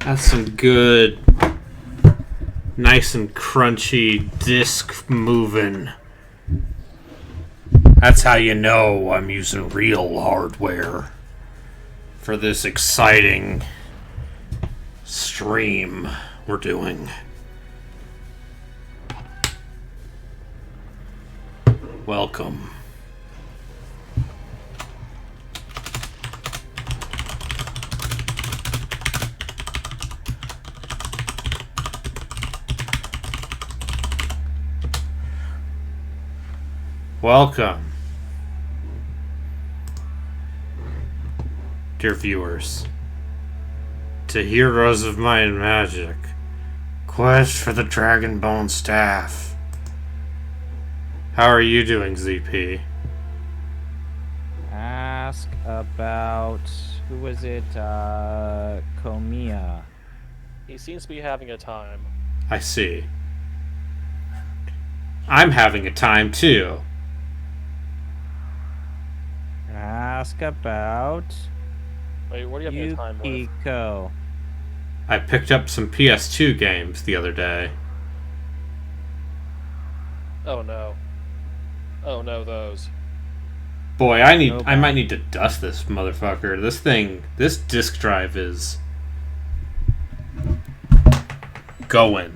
That's some good, nice and crunchy disc moving. That's how you know I'm using real hardware for this exciting stream we're doing. Welcome. Welcome. dear viewers, to Heroes of Might and Magic. Quest for the Dragonbone Staff. How are you doing, ZP? Ask about... Who was it? Komiya. He seems to be having a time. I see. I'm having a time, too. Ask about... Wait, what are you having a time with? Yukiko. I picked up some PS2 games the other day. Oh no. Oh no, those. Boy, I might need to dust this motherfucker. This disc drive is going.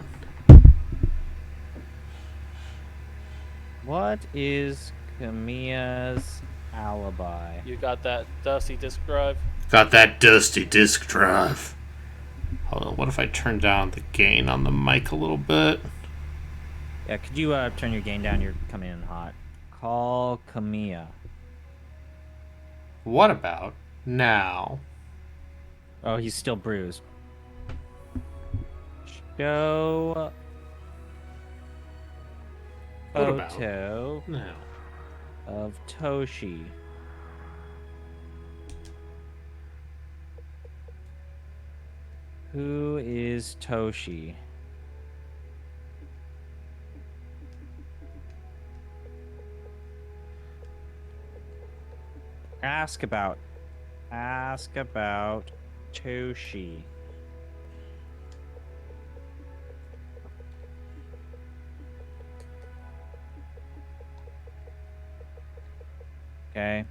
What is Komiya's alibi? You got that dusty disk drive? Got that dusty disc drive. Hold on, what if I turn down the gain on the mic a little bit? Yeah, could you turn your gain down? You're coming in hot. Call Komiya. What about now? Oh, he's still bruised. Show What about photo now? of Toshi. Who is Toshi? Ask about Toshi. Okay.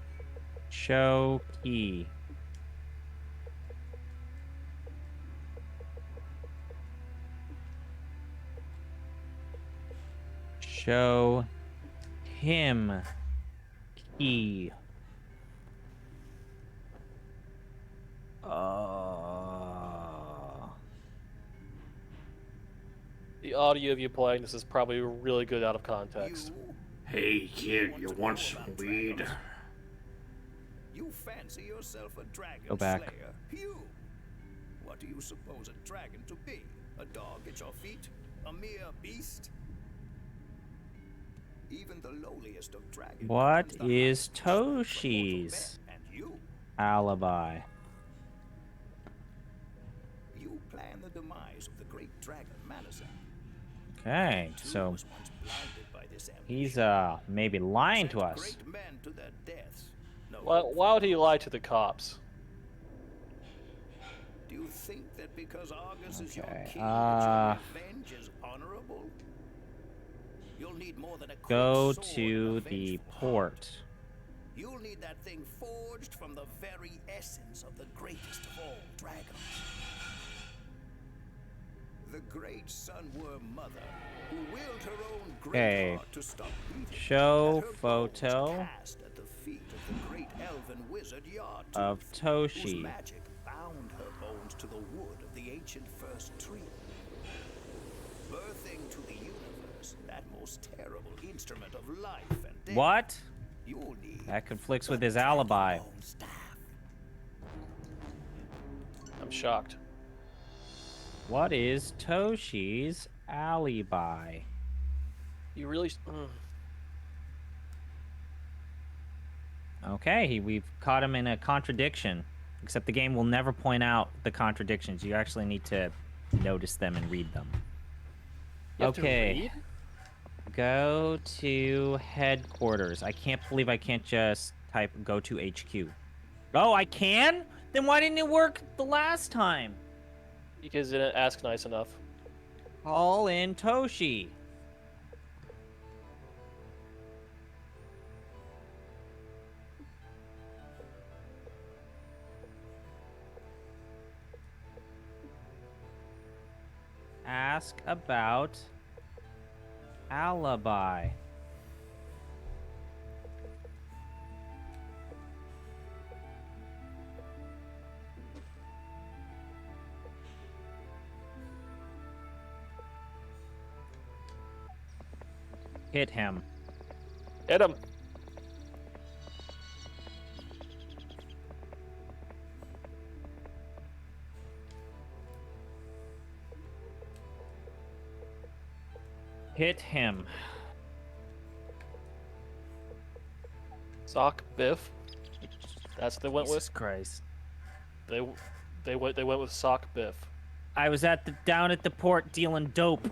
Show key. Show him key. The audio of you playing this is probably really good out of context. Hey kid, you want some weed? You fancy yourself a dragon Go back. slayer? You! What do you suppose a dragon to be? A dog at your feet? A mere beast? Even the lowliest of dragons. What becomes the is highest of mortal Toshi's men. And you alibi? plan the demise of the great dragon Manazan. Okay, He so was once blinded by this he's ambition. maybe lying to Sent us. great men to their deaths. No Why would he lie to the cops? Do you think that because Argus is your Okay, king, that your revenge is honorable? You'll need more than a quick Go sword to and a the vengeful port. heart. You'll need that thing forged from the very essence of the greatest of all dragons. The great sunworm mother, who willed her own great Okay. heart to stop beating, Show had her bones photo cast at the feet of the great elven wizard Yartooth, of whose Toshi. magic bound her bones to the wood of the ancient first tree, birthing to the universe that most terrible instrument of life and death. What? You'll need That conflicts the with his alibi. Dragonbone staff. I'm shocked. What is Toshi's alibi? You really... Okay, we've caught him in a contradiction. Except the game will never point out the contradictions. You actually need to notice them and read them. You have to Okay. read? Go to headquarters. I can't believe I can't just type go to HQ. Oh, I can? Then why didn't it work the last time? Because it didn't ask nice enough. Call in Toshi. Ask about alibi. Hit him. Hit him. Hit him. Sock Biff. That's what they went Jesus with. Christ. They went with Sock Biff. I was down at the port dealing dope.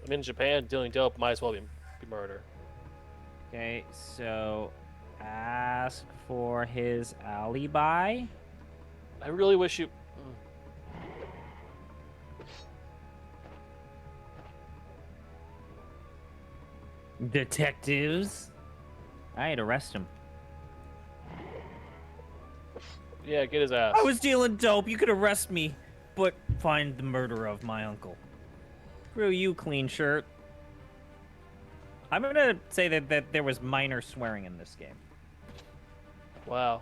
I mean, in Japan, dealing dope might as well be murder. Okay, so ask for his alibi. I really wish you. Detectives. I'd arrest him. Yeah, get his ass. I was dealing dope. You could arrest me, but find the murderer of my uncle. Screw you, clean shirt. I'm gonna say that there was minor swearing in this game. Wow.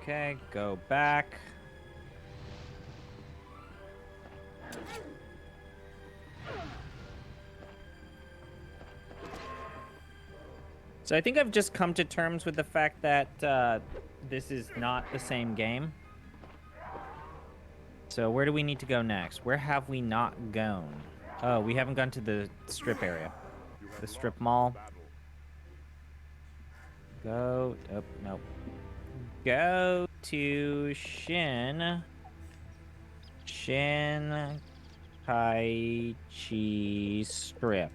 Okay, go back. So I think I've just come to terms with the fact that this is not the same game. So where do we need to go next? Where have we not gone? Oh, we haven't gone to the strip area. The strip mall. Go... Oh, nope. Go to Shin Kai Chi Strip.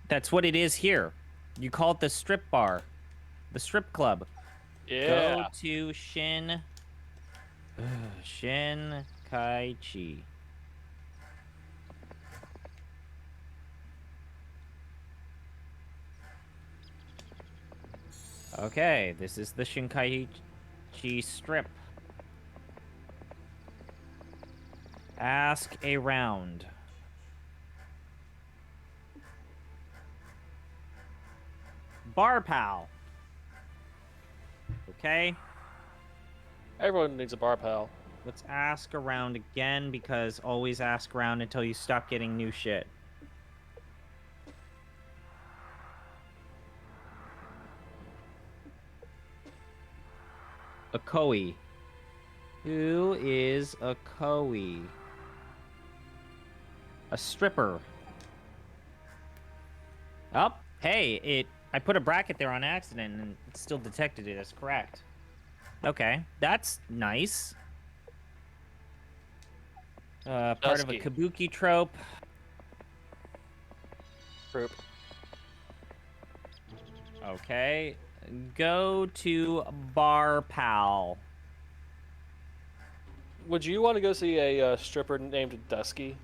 That's what it is here. You call it the strip bar. The strip club. Yeah. Go to Shin Kai Chi. Okay, this is the Shinkaichi strip. Ask around. Bar pal. Okay, Everyone needs a bar pal. let's ask around again because always ask around until you stop getting new shit. A Koi. Who is a Koi? A stripper. Oh, hey, I put a bracket there on accident and it still detected it as correct. Okay, that's nice. Part of a Dusky. kabuki trope. Group. Okay, go to Bar Pal. Would you want to go see a stripper named Dusky?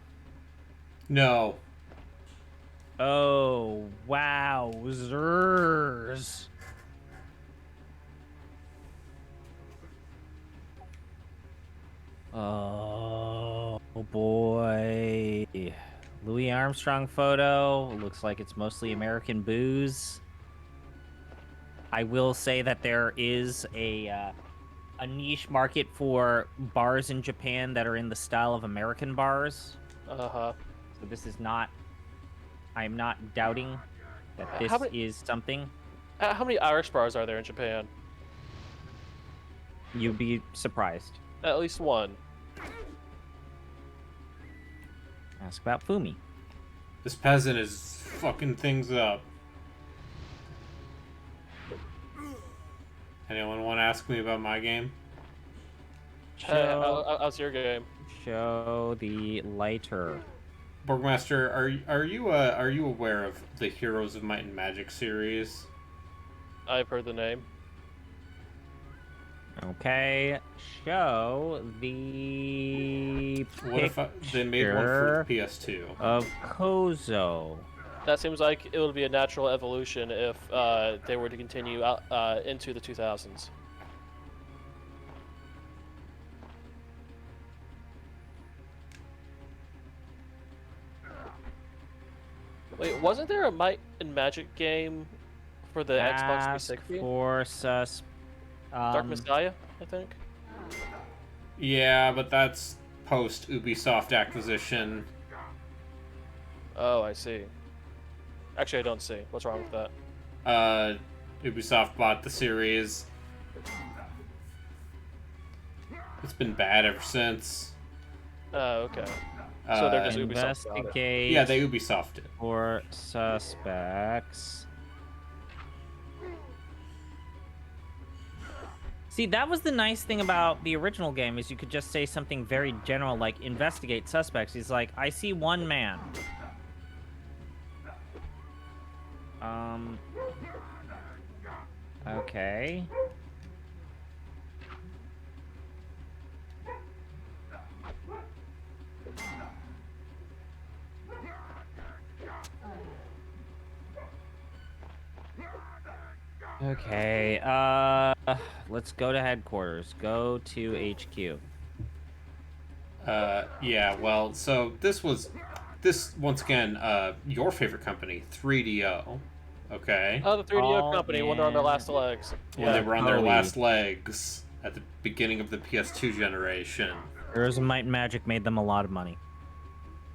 No. Oh, wowzers. Oh, boy. Louis Armstrong photo. Looks like it's mostly American booze. I will say that there is a niche market for bars in Japan that are in the style of American bars. Uh-huh. So this is not... I'm not doubting that this How many- is something. How many Irish bars are there in Japan? You'd be surprised. At least one. Ask about Fumi. This peasant is fucking things up. Anyone want to ask me about my game? How's your game? Show the lighter. Borgmaster, are you aware of the Heroes of Might and Magic series? I've heard the name. Okay, show the What if they made one for the PS2? of Kozo. That seems like it would be a natural evolution if they were to continue out into the 2000s. Wait, wasn't there a Might and Magic game for the Xbox Ask 360? for Dark Messiah, I think. Yeah, but that's post Ubisoft acquisition. Oh, I see. Actually, I don't see. What's wrong with that? Ubisoft bought the series. It's been bad ever since. Oh, okay. So they're just Ubisoft. Investigate. Yeah, they Ubisoft it. For suspects. See, that was the nice thing about the original game, is you could just say something very general, like, investigate suspects. He's like, I see one man. Okay. Okay, let's go to headquarters. Go to HQ. Yeah, well, so this once again, your favorite company, 3DO. Okay. Oh, the 3DO All company when they're on their last legs. When they were on their Holy. last legs at the beginning of the PS2 generation. Heroes of Might and Magic made them a lot of money.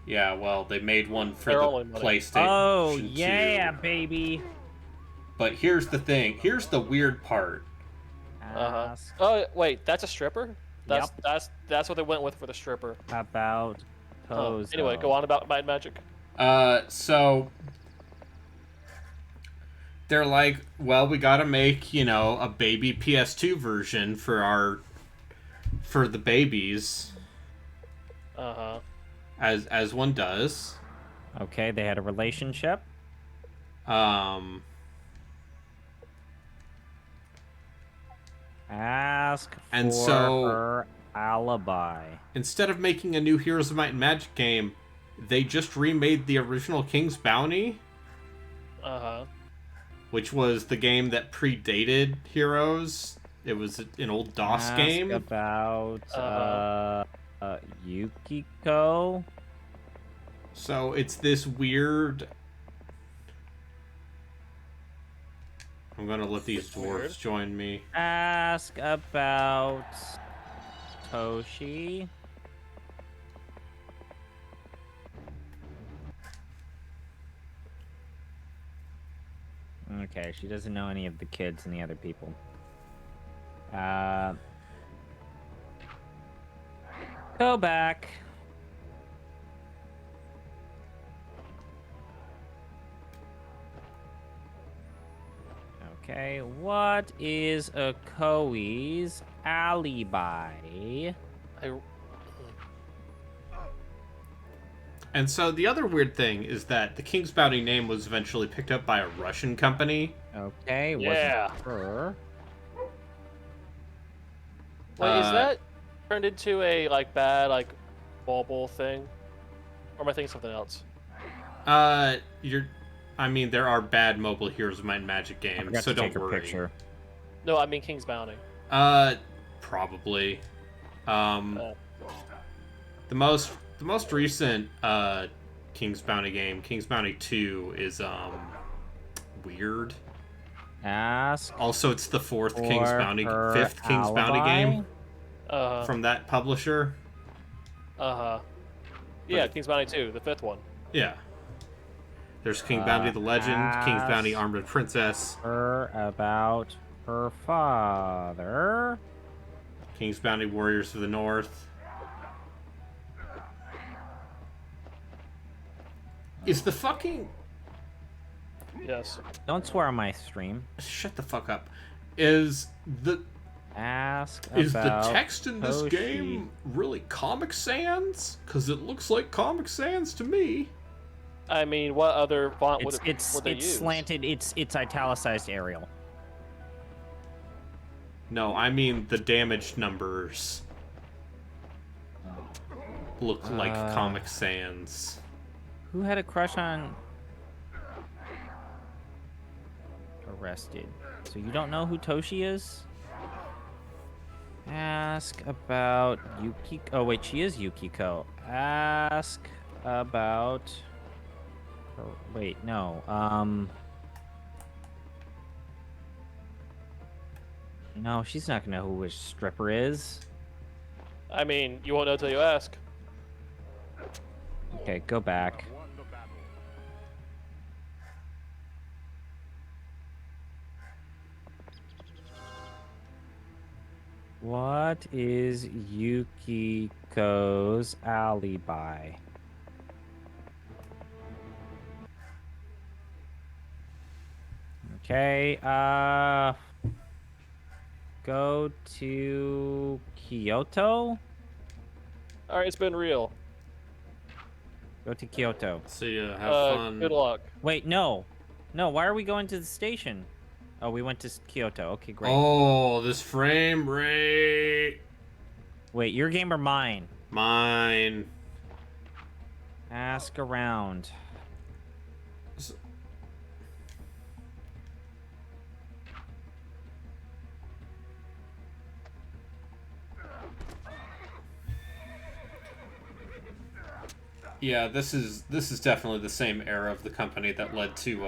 Yeah, well, they made one for They're the only money. PlayStation Oh, 2. yeah, baby. But here's the thing. Here's the weird part. Ask Oh, wait, that's a stripper? That's what they went with for the stripper. about Oh, Pozo. anyway, go on about Might and Magic. So they're like, well, we gotta make, a baby PS2 version for the babies. Uh-huh. As one does. Okay, they had a relationship. Ask And for so- her alibi. Instead of making a new Heroes of Might and Magic game, they just remade the original King's Bounty, Uh-huh. which was the game that predated Heroes. It was an old DOS Ask game. about Uh-huh. Yukiko. So it's this weird... I'm gonna let these dwarves Weird. join me. Ask about Toshi. Okay, she doesn't know any of the kids and the other people. Go back. Okay, what is Okoi's alibi? And so the other weird thing is that the King's Bounty name was eventually picked up by a Russian company. Okay, Yeah. wasn't her. Wait, is that turned into a, bad, bauble thing? Or am I thinking something else? There are bad mobile Heroes of Might and Magic I games, forgot so to don't take her worry. picture. No, I mean King's Bounty. Probably. The most recent King's Bounty game, King's Bounty 2, is weird. Ask Also, it's the for fifth King's Bounty alibi? game Uh-huh. from that publisher. Uh-huh. Yeah, King's Bounty 2, the 5th one. Yeah. There's King Bounty the Legend, King's Bounty ask Armored Princess, her about her father. King's Bounty Warriors of the North. Is the fucking... Yes. Don't swear on my stream. Shut the fuck up. Is the Ask Is about the text in this Toshi. game really Comic Sans? Because it looks like Comic Sans to me. I mean, what other font would It's they use? slanted. It's italicized Arial. No, I mean the damage numbers look like Comic Sans. Who had a crush on Arrested? So you don't know who Toshi is? Ask about Yukiko. Oh wait, she is Yukiko. Ask about. Wait, no. No, she's not gonna know who a stripper is. I mean, you won't know till you ask. Okay, go back. What is Yukiko's alibi? Okay, go to Kyoto? All right, it's been real. Go to Kyoto. See ya. Have fun. Good luck. Wait, no. No, why are we going to the station? Oh, we went to Kyoto. Okay, great. Oh, this frame rate. Wait, your game or mine? Mine. Ask around. Yeah, this is definitely the same era of the company that led to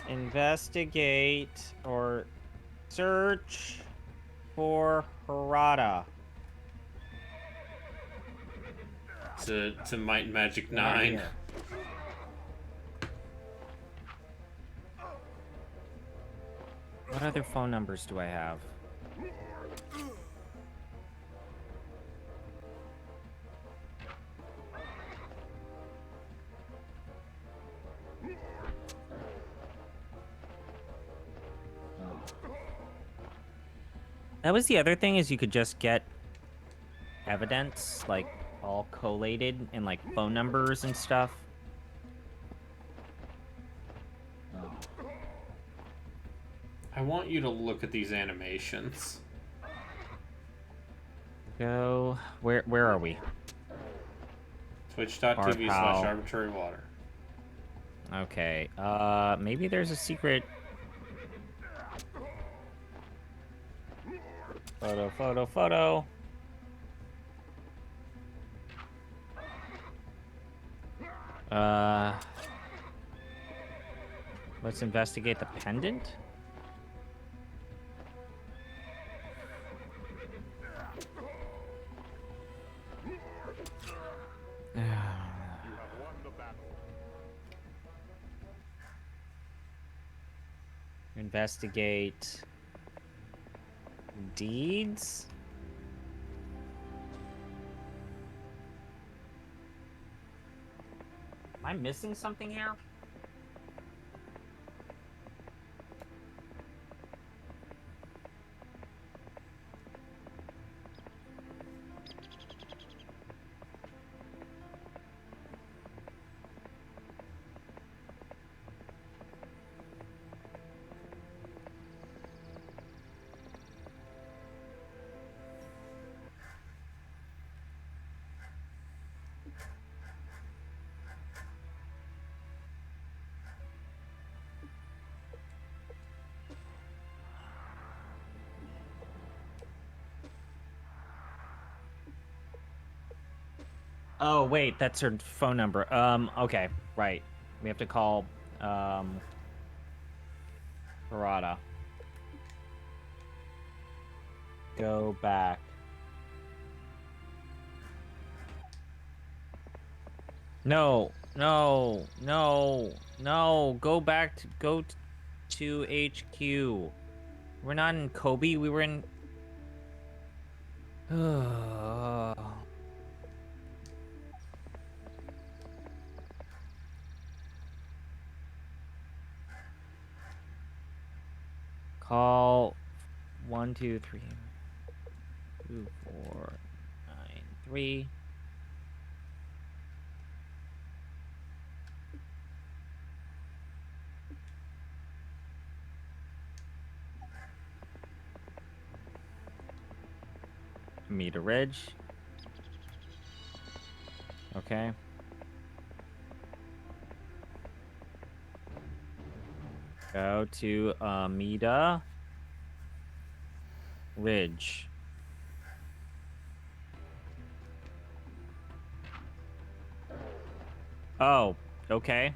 Investigate or search for Harada. to Might and Magic They're not 9. here. What other phone numbers do I have? That was the other thing, is you could just get evidence, like, all collated in, like, phone numbers and stuff. I want you to look at these animations. Go... Where are we? Twitch.tv/arbitrarywater. Okay, maybe there's a secret... Photo. Let's investigate the pendant. Investigate deeds. Am I missing something here? Oh, wait, that's her phone number. Okay, right. We have to call, Harada. Go back. No. Go back to HQ. We're not in Kobe. We were in... Call 123-2493. Meet a Ridge. Okay. Go to Amida Ridge. Oh, okay.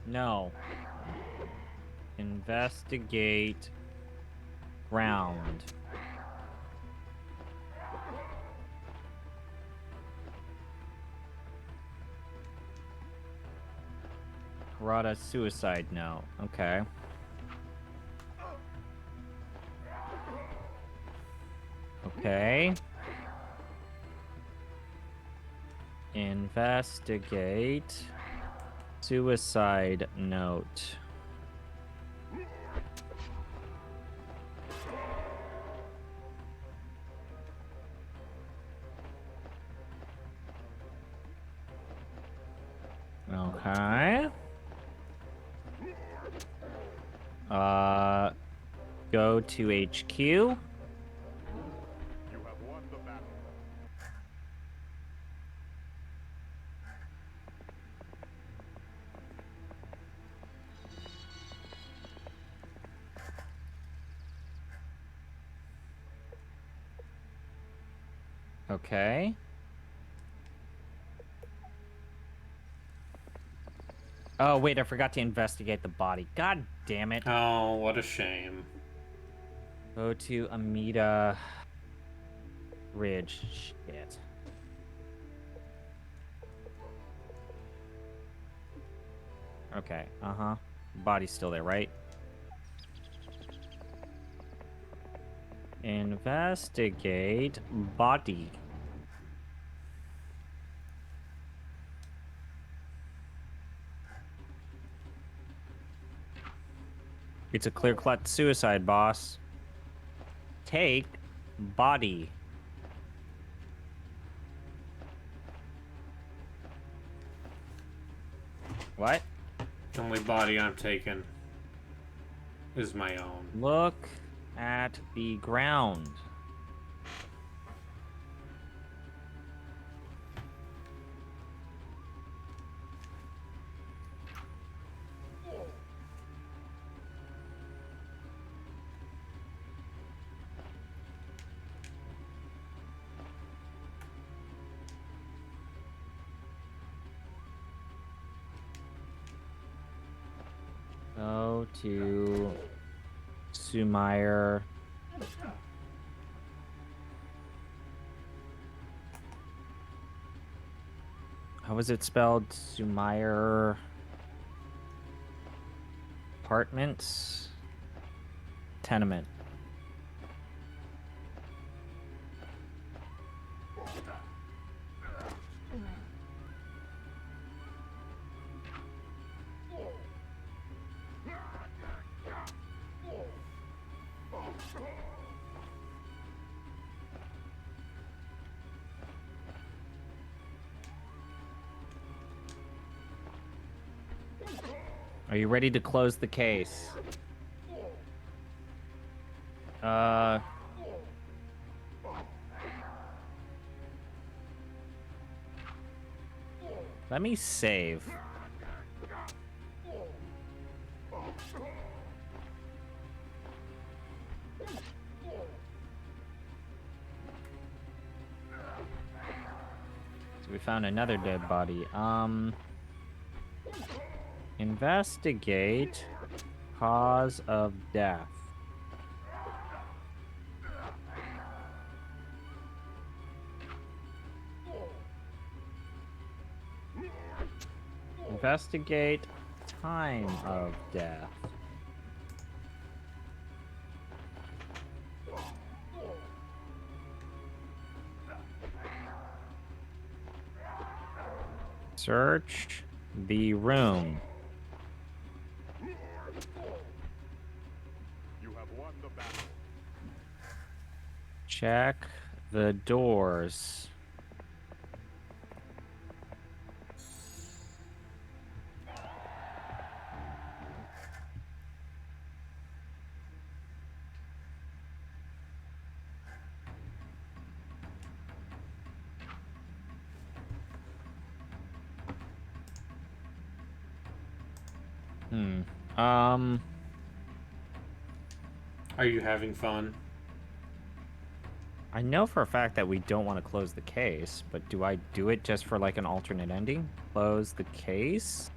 No. Investigate ground. Karada suicide note. Okay. Okay. Investigate suicide note. Okay. Go to HQ. Okay. Oh, wait, I forgot to investigate the body. God damn it. Oh, what a shame. Go to Amida Ridge. Shit. Okay, uh-huh. Body's still there, right? Investigate body. It's a clear-cut suicide, boss. Take body. What? The only body I'm taking is my own. Look at the ground. Go to Sumeyer. How was it spelled? Sumeyer Apartments? Tenement. Are you ready to close the case? Let me save. So we found another dead body. Investigate cause of death. Investigate time of death. Search the room. You have won the battle. Check the doors. Are you having fun? I know for a fact that we don't want to close the case, but do I do it just for like an alternate ending? Close the case?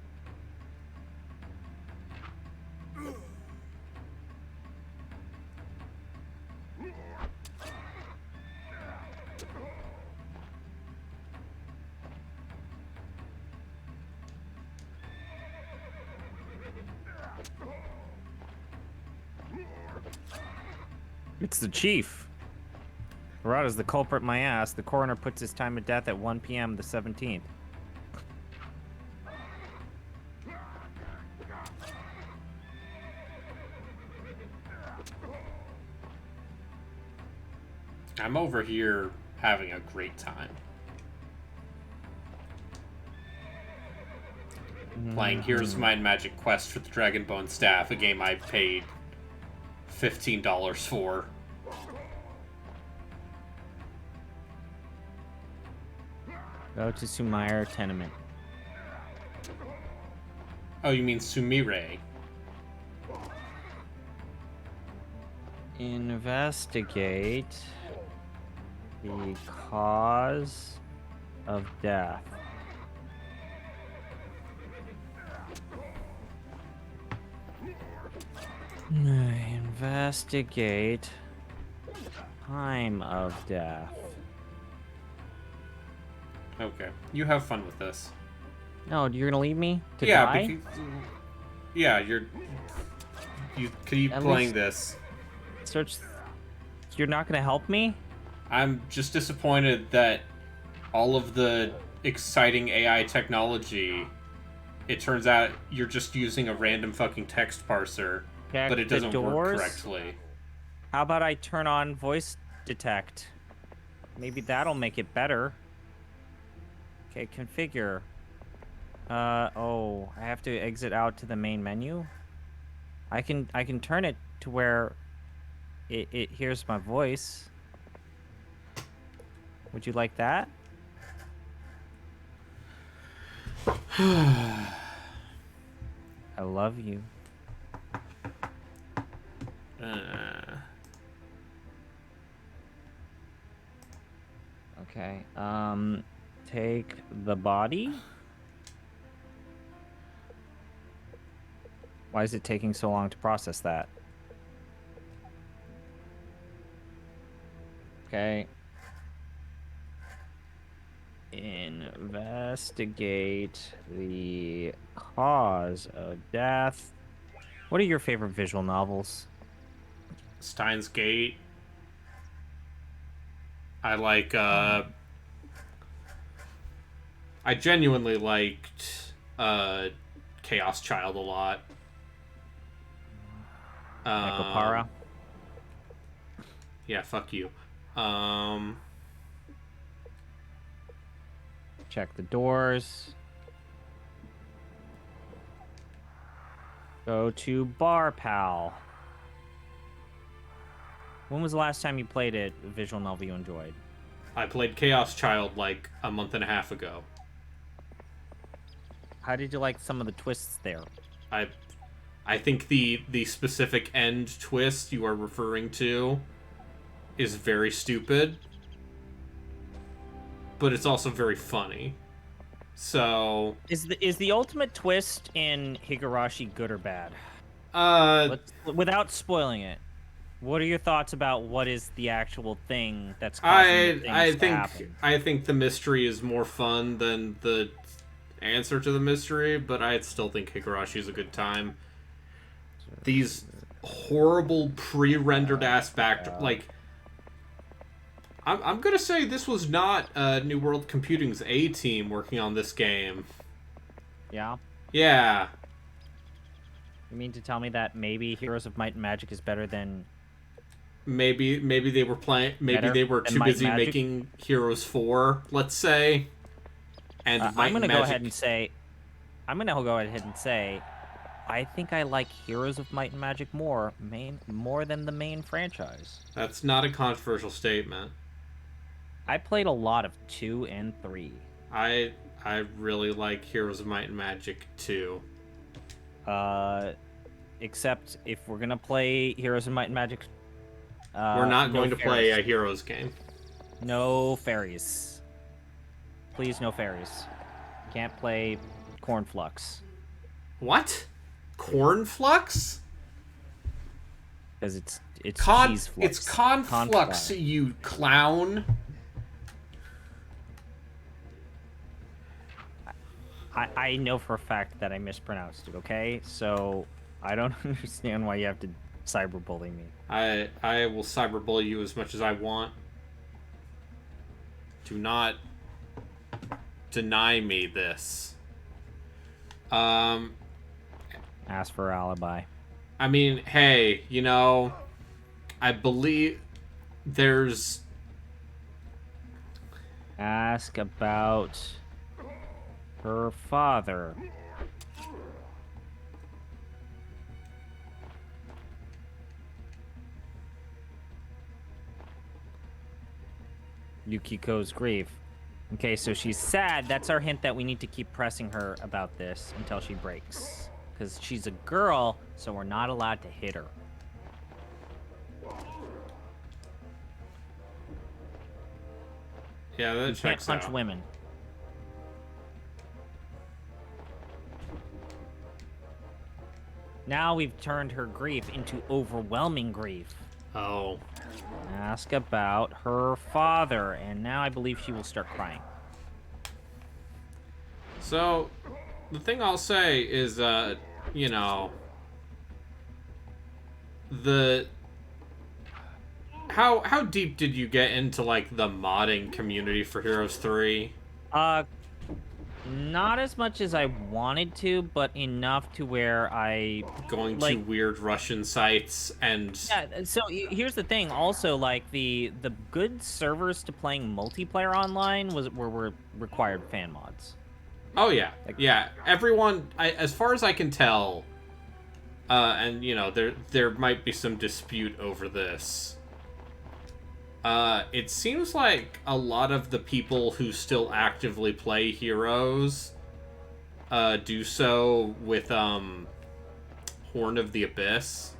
It's the chief. Harada's the culprit in my ass. The coroner puts his time of death at 1 p.m. the 17th. I'm over here having a great time. Playing Heroes of Might and Magic Quest for the Dragonbone Staff, a game I paid $15 for. Go to Sumire Tenement. Oh, you mean Sumire? Investigate the cause of death. Investigate time of death. Okay, you have fun with this. No, you're gonna leave me to Yeah, die? because, yeah, you keep At playing least- this. Search. You're not gonna help me? I'm just disappointed that all of the exciting AI technology, it turns out you're just using a random fucking text parser, Check but it the doesn't work doors. correctly. How about I turn on voice detect? Maybe that'll make it better. Okay, configure. Oh, I have to exit out to the main menu. I can turn it to where it hears my voice. Would you like that? I love you. Okay. Take the body. Why is it taking so long to process that? Okay. Investigate the cause of death. What are your favorite visual novels? Steins Gate. I like, I genuinely liked, Chaos Child a lot. Ekopara. Yeah, fuck you. Check the doors. Go to Bar Pal. When was the last time you played a visual novel you enjoyed? I played Chaos Child like a month and a half ago. How did you like some of the twists there? I think the specific end twist you are referring to is very stupid, but it's also very funny. So Is the ultimate twist in Higurashi good or bad? Without spoiling it, what are your thoughts about what is the actual thing that's causing the things to happen? I think the mystery is more fun than the answer to the mystery, but I still think Higurashi is a good time. These horrible pre-rendered ass like, I'm gonna say this was not New World Computing's A team working on this game. Yeah? Yeah. You mean to tell me that maybe Heroes of Might and Magic is better than... Maybe they were playing. Maybe Better they were than too Might busy and Magic? making Heroes 4, let's say. And Might I'm gonna and go Magic... ahead and say... I think I like Heroes of Might and Magic more than the main franchise. That's not a controversial statement. I played a lot of 2 and 3. I really like Heroes of Might and Magic 2. Except if we're gonna play Heroes of Might and Magic, We're not going to play a Heroes game. No fairies. Please, no fairies. Can't play Cornflux. What? Cornflux? Because it's It's cheese flux. conflux, you clown. I know for a fact that I mispronounced it, okay? So I don't understand why you have to cyberbully me. I will cyberbully you as much as I want. Do not deny me this. Ask for alibi. I mean, hey, you know, I believe there's... Ask about her father. Yukiko's grief. Okay, so she's sad. That's our hint that we need to keep pressing her about this until she breaks. Because she's a girl, so we're not allowed to hit her. Yeah, that You can't checks punch out. women. Now we've turned her grief into overwhelming grief. Oh. Ask about her father, and now I believe she will start crying. So, the thing I'll say is, you know, how deep did you get into, like, the modding community for Heroes 3? Not as much as I wanted to, but enough to where I... Going to like, weird Russian sites and... yeah, so here's the thing. Also, like, the good servers to playing multiplayer online were required fan mods. Oh, yeah. Yeah, everyone, as far as I can tell, and, you know, there might be some dispute over this. It seems like a lot of the people who still actively play Heroes do so with Horn of the Abyss.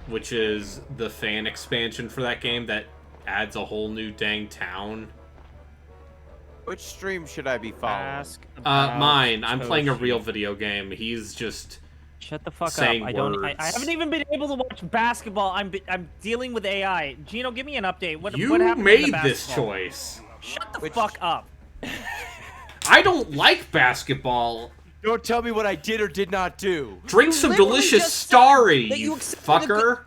Which is the fan expansion for that game that adds a whole new dang town. Which stream should I be following? Ask about Mine. I'm playing a Toshi. real video game. He's just... Shut the fuck saying up. I words. haven't even been able to watch basketball. I'm dealing with AI. Gino, give me an update. What You happened in the made this basketball? choice. Shut the fuck up. I don't like basketball. Don't tell me what I did or did not do. Drink some literally delicious just said Starry, that you you accepted a fucker.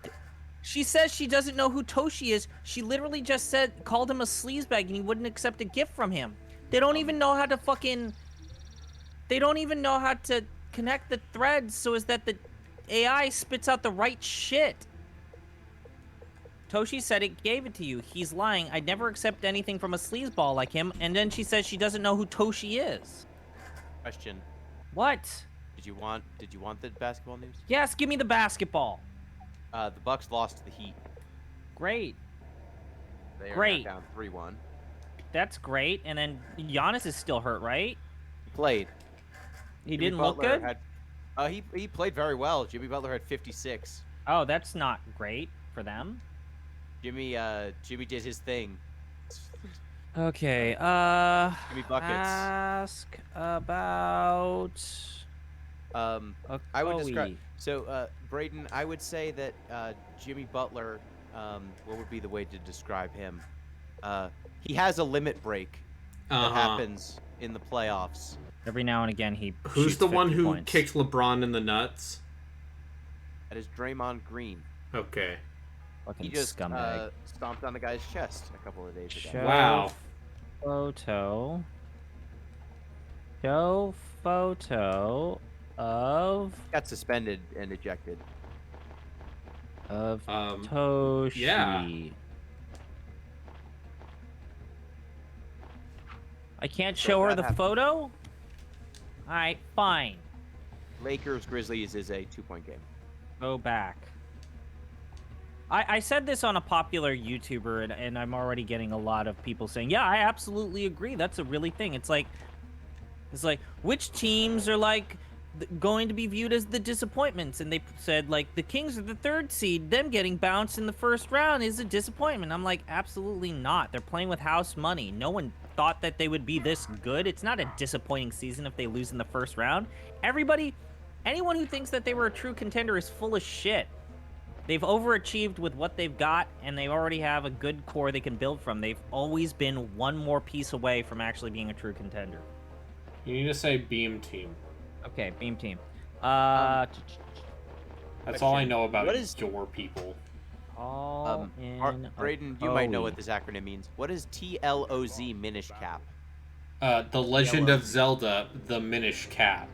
She says she doesn't know who Toshi is. She literally just called him a sleazebag and he wouldn't accept a gift from him. They don't even know how to fucking... They don't even know how to connect the threads so as that the AI spits out the right shit. Toshi said it gave it to you. He's lying. I'd never accept anything from a sleazeball like him. And then she says she doesn't know who Toshi is. Question. What? Did you want the basketball news? Yes, give me the basketball. The Bucks lost to the Heat. Great. They are Great. now down 3-1. That's great. And then Giannis is still hurt, right? He played. He Jimmy didn't look Butler good? He played very well. Jimmy Butler had 56. Oh, that's not great for them. Jimmy did his thing. Okay, Jimmy buckets. ask about... I would describe... So, Braden, I would say that Jimmy Butler, what would be the way to describe him? He has a limit break that happens in the playoffs. Every now and again, he Who's shoots the one 50 who points. kicked LeBron in the nuts? That is Draymond Green. Okay. Fucking He just scumbag. stomped on the guy's chest a couple of days ago. Show Wow. Photo. Show photo of Got suspended and ejected. Toshi. yeah. I can't show her that the happened. photo? Alright, fine. Lakers Grizzlies is a 2-point game. Go back. I said this on a popular YouTuber, and I'm already getting a lot of people saying, yeah, I absolutely agree. That's a really thing. It's like, which teams are, like, going to be viewed as the disappointments? And they said, like, the Kings are the 3rd seed. Them getting bounced in the 1st round is a disappointment. I'm like, absolutely not. They're playing with house money. No one thought that they would be this good. It's not a disappointing season if they lose in the first round. Anyone who thinks that they were a true contender is full of shit. They've overachieved with what they've got, and they already have a good core they can build from. They've always been one more piece away from actually being a true contender. You need to say Beam Team. Okay, Beam Team. That's all I know about What is- your people. All in Braden, you might know what this acronym means. What is TLOZ Minish Cap? The Legend of Zelda, the Minish Cap.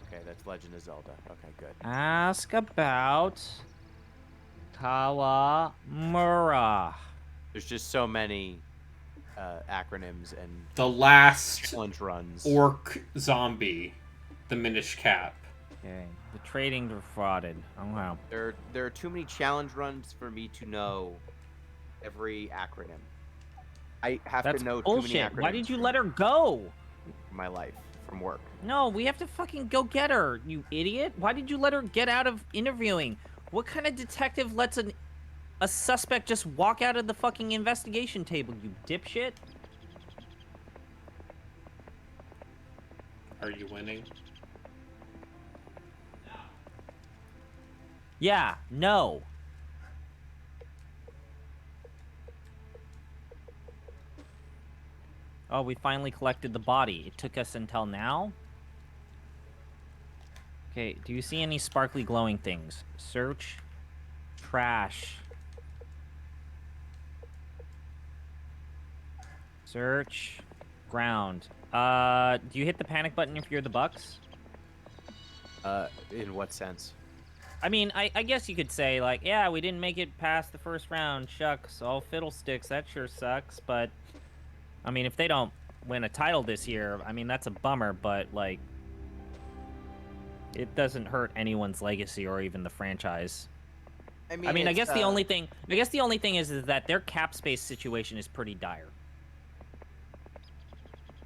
Okay, that's Legend of Zelda. Okay, good. Ask about Kawamura. There's just so many acronyms and The last challenge runs. orc zombie, the Minish Cap. Okay, the trading defrauded. Oh wow. There are too many challenge runs for me to know every acronym. I have That's to know bullshit. too many acronyms. Why did you let her go? from my life from work? No, we have to fucking go get her, you idiot. Why did you let her get out of interviewing? What kind of detective lets a suspect just walk out of the fucking investigation table, you dipshit? Are you winning? Yeah, no. Oh, we finally collected the body. It took us until now? Okay, do you see any sparkly glowing things? Search. Trash. Search. Ground. Do you hit the panic button if you're the Bucks? In what sense? I mean, I guess you could say, like, yeah, we didn't make it past the first round. Shucks, all fiddlesticks. That sure sucks. But, I mean, if they don't win a title this year, I mean, that's a bummer. But, like, it doesn't hurt anyone's legacy or even the franchise. I guess the only thing is that their cap space situation is pretty dire.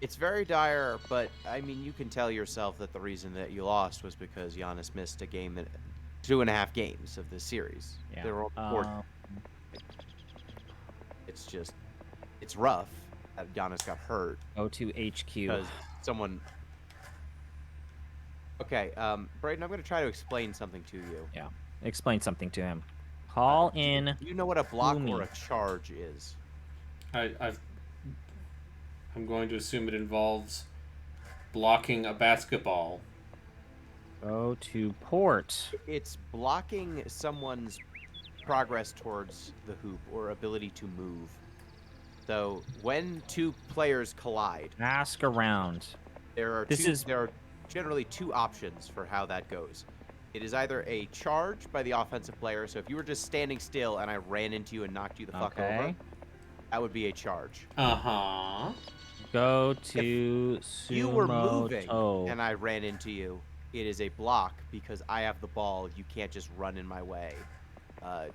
It's very dire, but I mean, you can tell yourself that the reason that you lost was because Giannis missed a game that 2.5 games of this series. Yeah. They were all it's rough that Giannis got hurt Go to HQ. because someone. Okay, Braden, I'm going to try to explain something to you. Yeah. Explain something to him. Call in. Do you know what a block Gloomy. or a charge is? I'm going to assume it involves blocking a basketball. Go to port. It's blocking someone's progress towards the hoop or ability to move. So when two players collide, Ask around. there are generally two options for how that goes. It is either a charge by the offensive player. So if you were just standing still and I ran into you and knocked you the fuck over, Okay. that would be a charge. Uh-huh. Go to You were moving Sumoto. and I ran into you. It is a block because I have the ball. You can't just run in my way.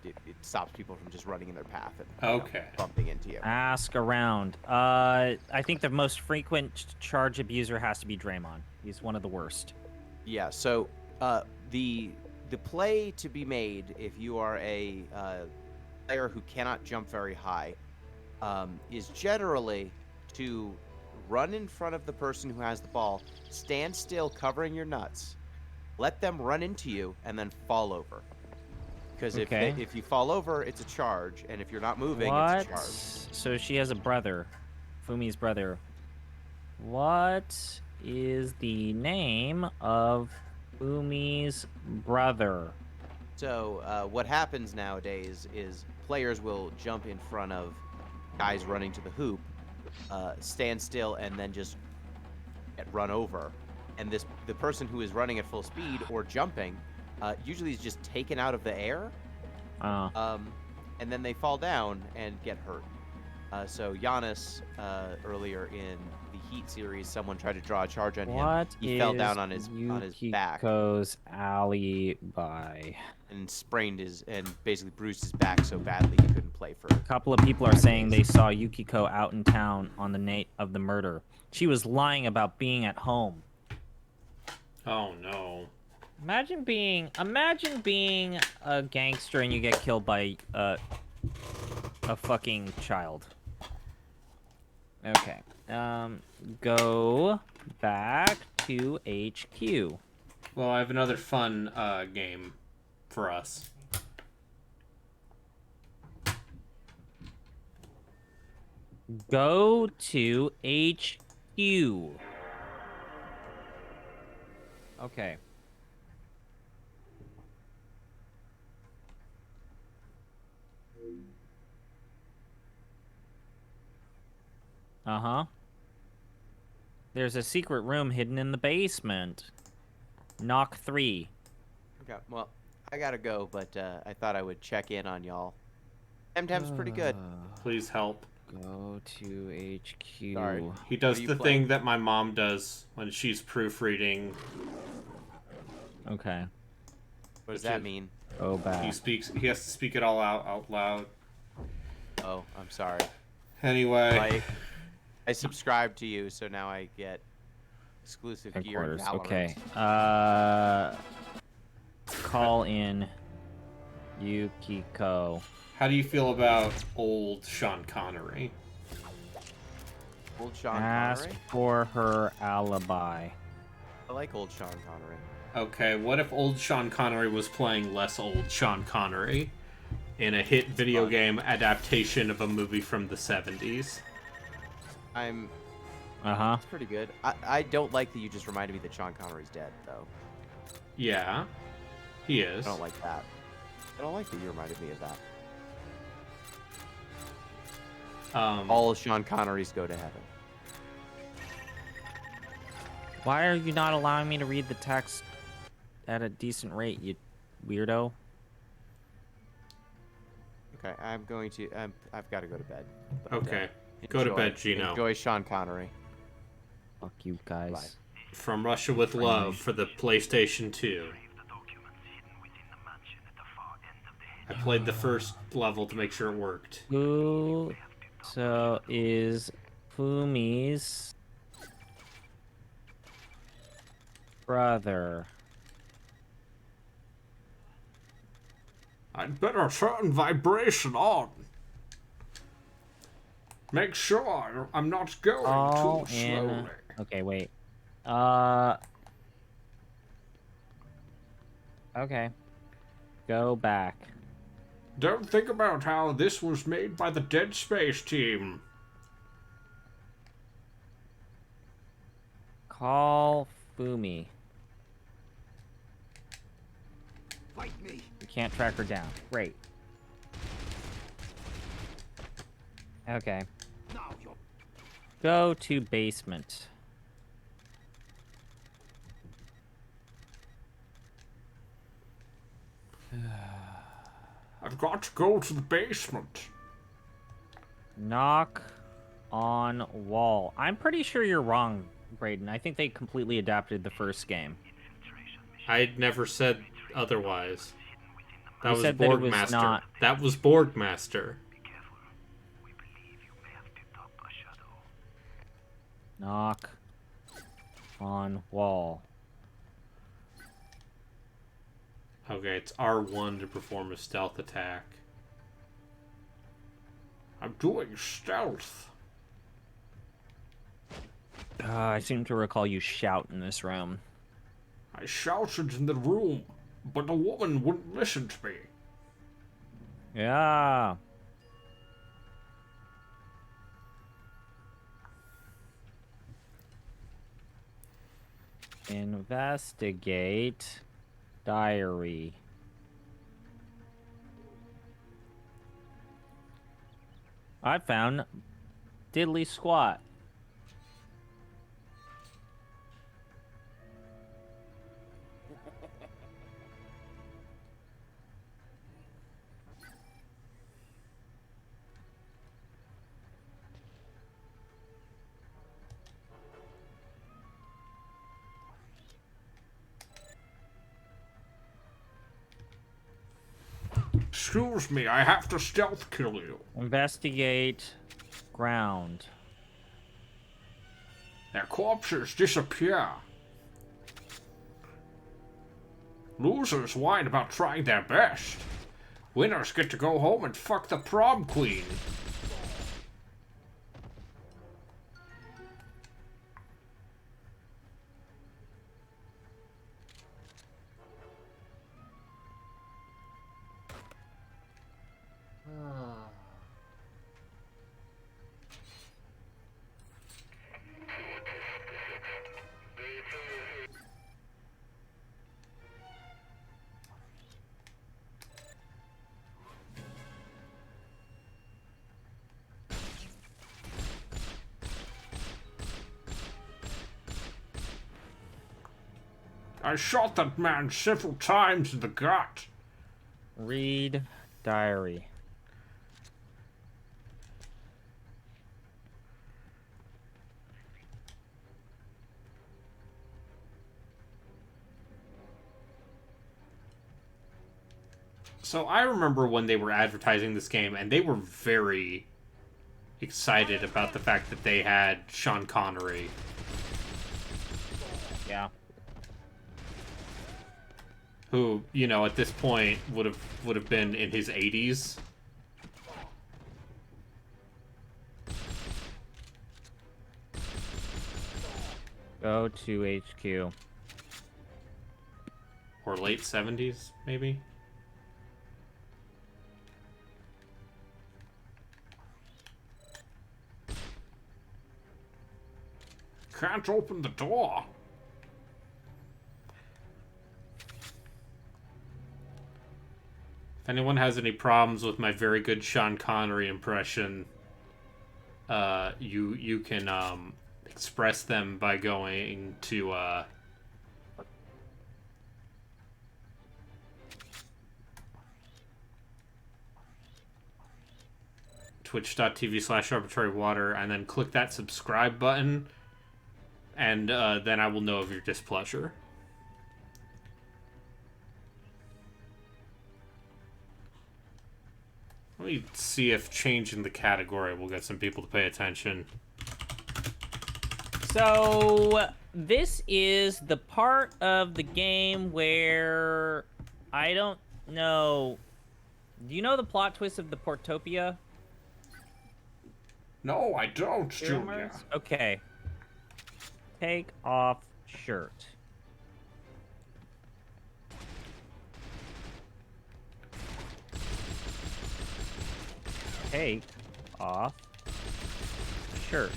It stops people from just running in their path and Okay. bumping into you. Ask around. I think the most frequent charge abuser has to be Draymond. He's one of the worst. Yeah. So the play to be made if you are a player who cannot jump very high is generally to run in front of the person who has the ball, stand still, covering your nuts, let them run into you, and then fall over. Because Okay. if you fall over, it's a charge, and if you're not moving, What? it's a charge. So she has a brother, Fumi's brother. What is the name of Fumi's brother? So what happens nowadays is players will jump in front of guys running to the hoop, stand still, and then just get run over. And the person who is running at full speed or jumping usually is just taken out of the air, and then they fall down and get hurt. So Giannis, earlier in the Heat series, someone tried to draw a charge on him. What He fell down on his back Yukiko's alibi? and sprained and basically bruised his back so badly he couldn't play for. A couple of people are saying they saw Yukiko out in town on the night of the murder. She was lying about being at home. Oh no. Imagine being a gangster and you get killed by a fucking child. Okay. Go back to HQ. Well, I have another fun game for us. Go to HQ. Okay. Uh-huh. There's a secret room hidden in the basement. Knock 3. Okay, well, I gotta go, but I thought I would check in on y'all. Temtem's pretty good. Please help. Go to HQ. Sorry. He does What are you the playing? thing that my mom does when she's proofreading. Okay. What does that mean? Go back. He has to speak it all out loud. Oh, I'm sorry. Anyway. I subscribed to you, so now I get exclusive gear and Headquarters. Valorant. Okay. Call in Yukiko. How do you feel about old Sean Connery? Old Sean Ask Connery? for her alibi. I like old Sean Connery. Okay, what if old Sean Connery was playing less old Sean Connery in a hit video game adaptation of a movie from the 70s? Uh-huh. It's pretty good. I don't like that you just reminded me that Sean Connery's dead, though. Yeah, he is. I don't like that. I don't like that you reminded me of that. All Sean Connerys go to heaven. Why are you not allowing me to read the text at a decent rate, you weirdo? Okay, I'm going to. I've got to go to bed. But, Okay, go to bed, Gino. Enjoy Sean Connery. Fuck you guys. Bye. From Russia with Love for the PlayStation 2. I played the first level to make sure it worked. Who so is Fumi's brother? I'd better turn vibration on. Make sure I'm not going All too in. slowly. Okay, wait. Okay. Go back. Don't think about how this was made by the Dead Space team. Call Fumi. Fight me. We can't track her down. Great. Okay. Now you're Go to basement. I've got to go to the basement. Knock on wall. I'm pretty sure you're wrong, Braden. I think they completely adapted the first game. I'd never said otherwise. That You was said that it was Borgmaster. not- That was Borgmaster. Knock on wall. Okay, it's R1 to perform a stealth attack. I'm doing stealth. I seem to recall you shout in this room. I shouted in the room, but the woman wouldn't listen to me. Yeah. Investigate diary. I found diddly squat. Excuse me, I have to stealth kill you. Investigate ground. Their corpses disappear. Losers whine about trying their best. Winners get to go home and fuck the prom queen. I shot that man several times in the gut. Read diary. So I remember when they were advertising this game, and they were very excited about the fact that they had Sean Connery. Yeah. Who, you know, at this point would have been in his 80s. Go to HQ. Or late 70s, maybe? Can't open the door. If anyone has any problems with my very good Sean Connery impression, you can express them by going to twitch.tv/arbitrarywater and then click that subscribe button, and then I will know of your displeasure. Let me see if changing the category will get some people to pay attention. So, this is the part of the game where I don't know. Do you know the plot twist of the Portopia? No, I don't, Rumors? Okay. Take off shirt. Take off shirt.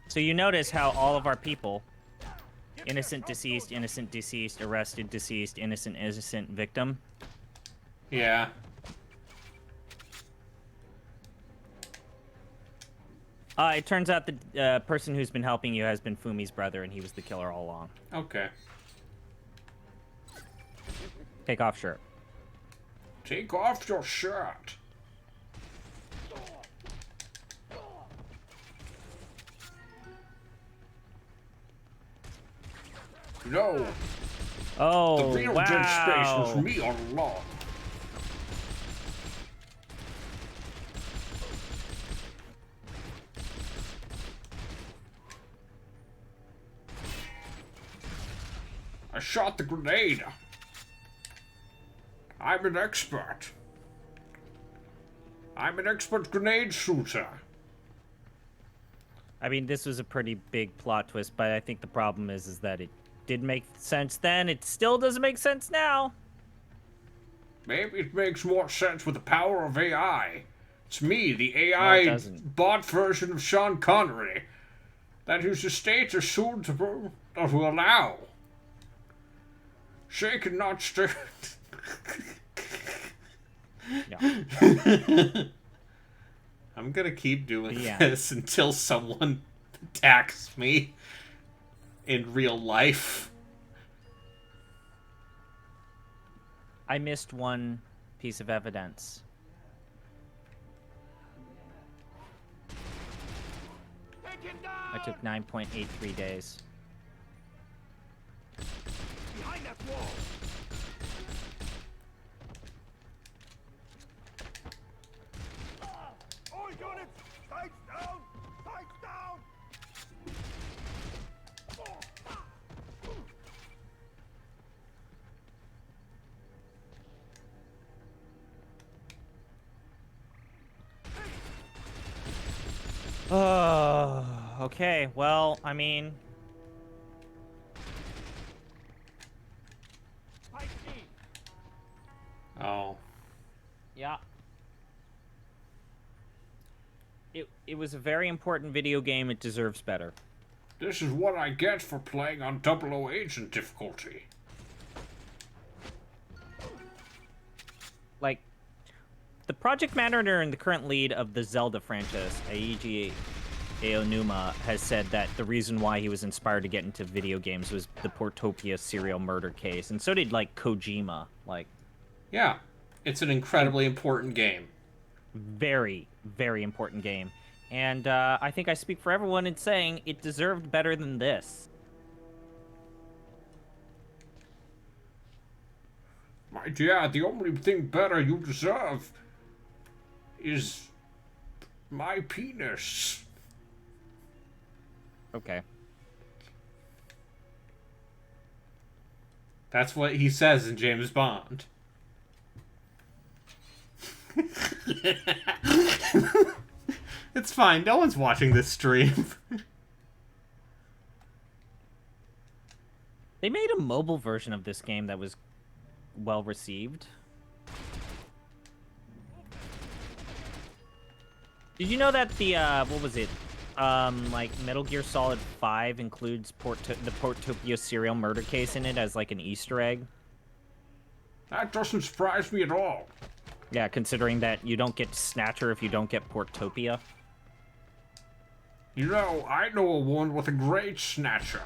So you notice how all of our people, innocent, deceased, arrested, deceased, innocent, victim. Yeah. It turns out the person who's been helping you has been Fumi's brother, and he was the killer all along. Okay. Take off shirt. Take off your shirt. No. Oh, The real wow. Dead Space was me all along. I shot the grenade. I'm an expert. I'm an expert grenade shooter. I mean, this was a pretty big plot twist, but I think the problem is that it did make sense then. It still doesn't make sense now. Maybe it makes more sense with the power of AI. It's me, the No, it AI doesn't. bot version of Sean Connery, that whose estates are soon to allow. Shake and not stir. Yeah. I'm gonna keep doing Yeah. this until someone attacks me in real life. I missed one piece of evidence. I took 9.83 days. Behind that wall. All units, sights down! Sights down! Okay, well, I mean, Fight me! Oh. yeah. It was a very important video game. It deserves better. This is what I get for playing on 00 Agent difficulty. Like, the project manager and the current lead of the Zelda franchise, Eiji Aonuma, has said that the reason why he was inspired to get into video games was the Portopia serial murder case, and so did like Kojima. Like, Yeah, it's an incredibly important game. very, very important game. And I think I speak for everyone in saying it deserved better than this. My dear, the only thing better you deserve is my penis. Okay. That's what he says in James Bond. It's fine. No one's watching this stream. They made a mobile version of this game that was well received. Did you know that the what was it? Like Metal Gear Solid 5 includes the Portopia serial murder case in it as like an Easter egg? That doesn't surprise me at all. Yeah, considering that you don't get Snatcher if you don't get Portopia. You know, I know a one with a great snatcher.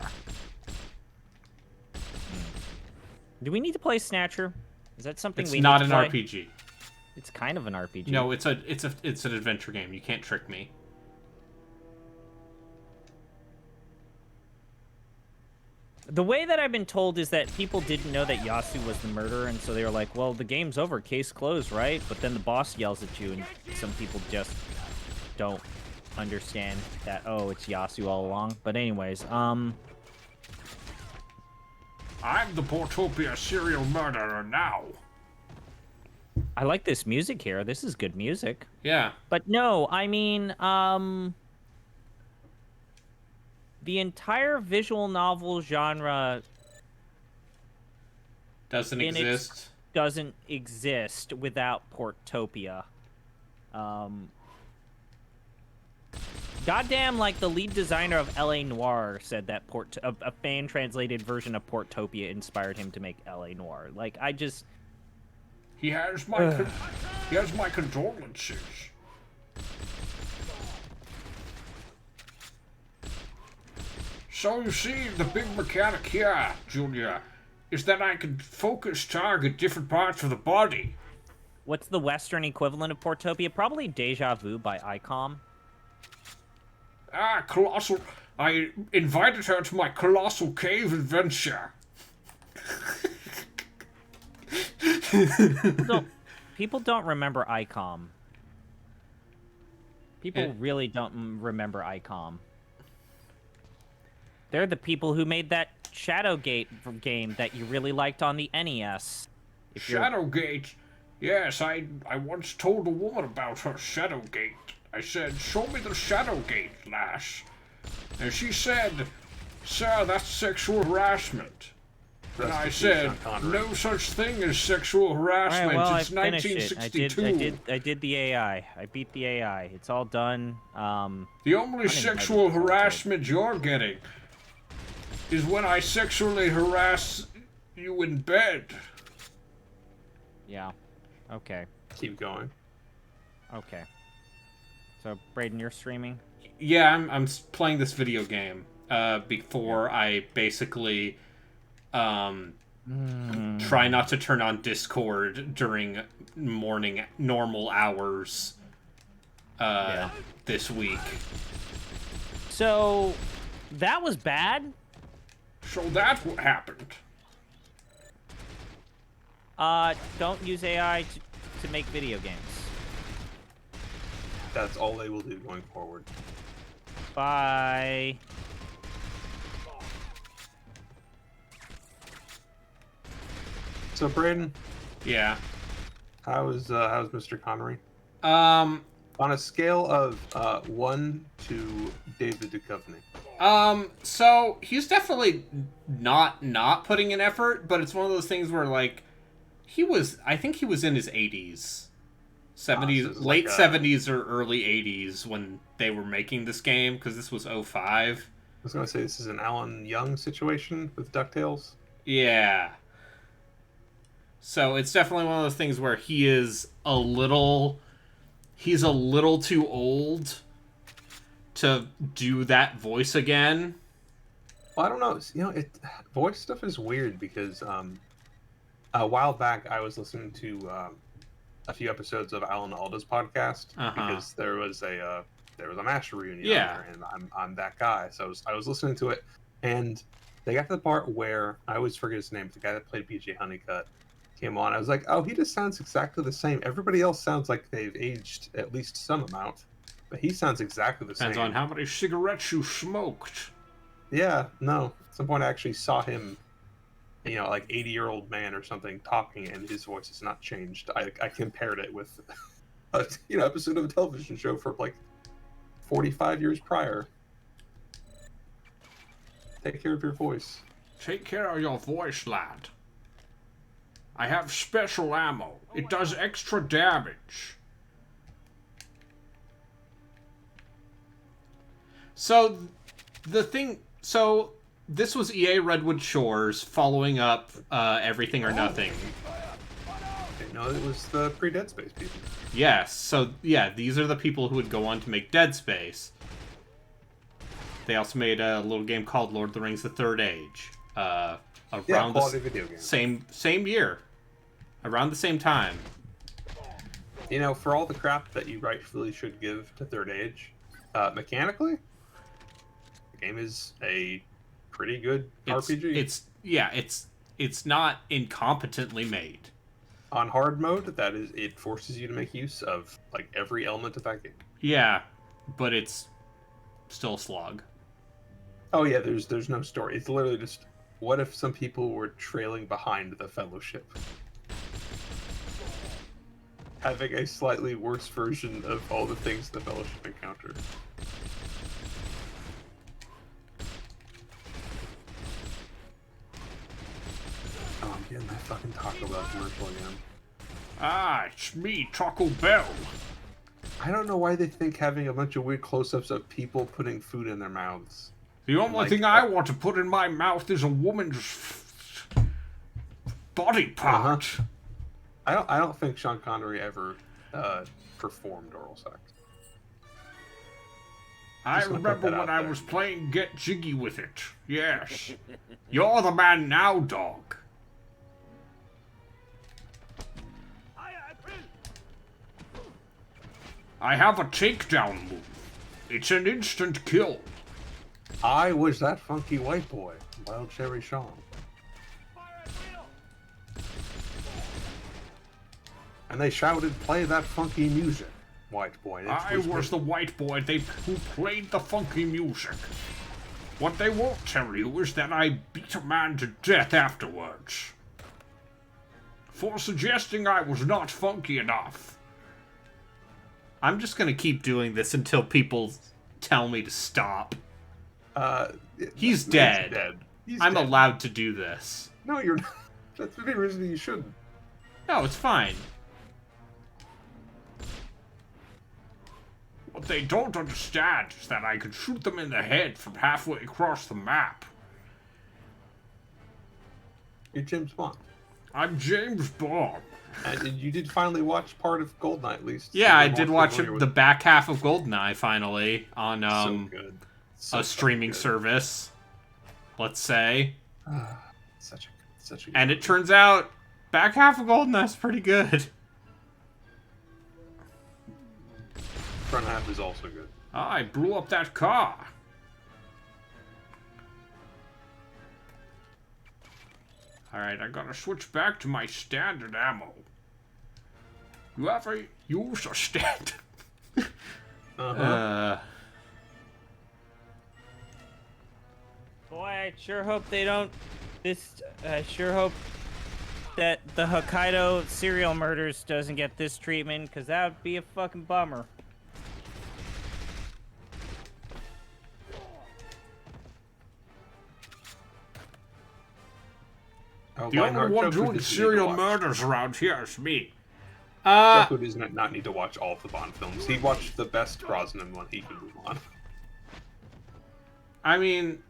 Do we need to play Snatcher? Is that something It's we not need an to play? RPG. It's kind of an RPG. No, it's an adventure game. You can't trick me. The way that I've been told is that people didn't know that Yasu was the murderer, and so they were like, well, the game's over, case closed, right? But then the boss yells at you, and some people just don't understand that, oh, it's Yasu all along. But anyways, I'm the Portopia serial murderer now. I like this music here. This is good music. Yeah. But no, I mean, the entire visual novel genre Doesn't exist. doesn't exist without Portopia. Goddamn, like the lead designer of L.A. Noire said that a fan translated version of Portopia inspired him to make L.A. Noire. Like, I just. He has my condolences. So you see, the big mechanic here, Junior, is that I can focus target different parts of the body. What's the Western equivalent of Portopia? Probably Deja Vu by ICOM. Ah, Colossal. I invited her to my Colossal Cave adventure. People don't remember ICOM. People really don't remember ICOM. They're the people who made that Shadowgate game that you really liked on the NES. Shadowgate? Yes, I once told a woman about her Shadowgate. I said, show me the Shadowgate, lass. And she said, sir, that's sexual harassment. And I said, no such thing as sexual harassment. All right, it's I finished 1962. I did the AI. I beat the AI. It's all done. The only sexual harassment you're getting is when I sexually harass you in bed. Yeah. Okay. Keep going. Okay. So, Braden, you're streaming? Yeah, I'm playing this video game before I basically try not to turn on Discord during normal hours this week. So, that was bad? So that's what happened. Don't use AI to make video games. That's all they will do going forward. Bye. So, Braden, Yeah. how's Mr. Connery? Um, On a scale of 1 to David Duchovny. So he's definitely not putting in effort, but it's one of those things where like I think he was in his 80s. 70s, so late like 70s or early 80s when they were making this game, because this was 05. I was going to say this is an Alan Young situation with DuckTales. Yeah. So it's definitely one of those things where he's a little too old to do that voice again. Well, I don't know. You know, voice stuff is weird because a while back I was listening to a few episodes of Alan Alda's podcast because there was a Master reunion on there, and I'm that guy, so I was listening to it, and they got to the part where I always forget his name, the guy that played BJ Honeycutt came on. I was like, oh, he just sounds exactly the same. Everybody else sounds like they've aged at least some amount, but he sounds exactly the same. Depends on how many cigarettes you smoked. Yeah, no. At some point I actually saw him, you know, like 80-year-old man or something talking, and his voice has not changed. I compared it with a episode of a television show from like 45 years prior. Take care of your voice. Take care of your voice, lad. I have special ammo. It does extra damage. So, this was EA Redwood Shores following up Everything or Nothing. No, it was the pre-Dead Space people. Yes, so yeah, these are the people who would go on to make Dead Space. They also made a little game called Lord of the Rings: The Third Age. Around quality video game. Same year. Around the same time. You know, for all the crap that you rightfully should give to Third Age, mechanically, the game is a pretty good RPG. It's not incompetently made. On hard mode, it forces you to make use of like every element of that game. Yeah, but it's still a slog. Oh yeah, there's no story. It's literally just, what if some people were trailing behind the Fellowship? Having a slightly worse version of all the things the Fellowship encountered. Oh, I'm getting that fucking Taco Bell commercial again. Ah, it's me, Taco Bell. I don't know why they think having a bunch of weird close-ups of people putting food in their mouths. The only thing I want to put in my mouth is a woman's body part. I don't think Sean Connery ever performed oral sex. I remember when I was playing Get Jiggy with It. Yes. You're the man now, dog. I have a takedown move. It's an instant kill. I was that funky white boy, Wild Cherry Sean. And they shouted, "Play that funky music, white boy." I was the white boy who played the funky music. What they won't tell you is that I beat a man to death afterwards. For suggesting I was not funky enough. I'm just gonna keep doing this until people tell me to stop. He's dead. I'm allowed to do this. No, you're not. That's the reason you shouldn't. No, it's fine. What they don't understand is that I could shoot them in the head from halfway across the map. You're James Bond. I'm James Bond. And you did finally watch part of GoldenEye, at least. Yeah, I did watch the back half of GoldenEye finally on a streaming service. Let's say. Such a good and it turns out back half of GoldenEye is pretty good. Front half is also good. I blew up that car. Alright, I gotta switch back to my standard ammo. You ever use a standard? Boy, I sure hope they don't. I sure hope that the Hokkaido serial murders doesn't get this treatment, because that would be a fucking bummer. The only one doing serial murders around here is me. Joko does not need to watch all of the Bond films. He watched the best Brosnan one. He can move on. I mean,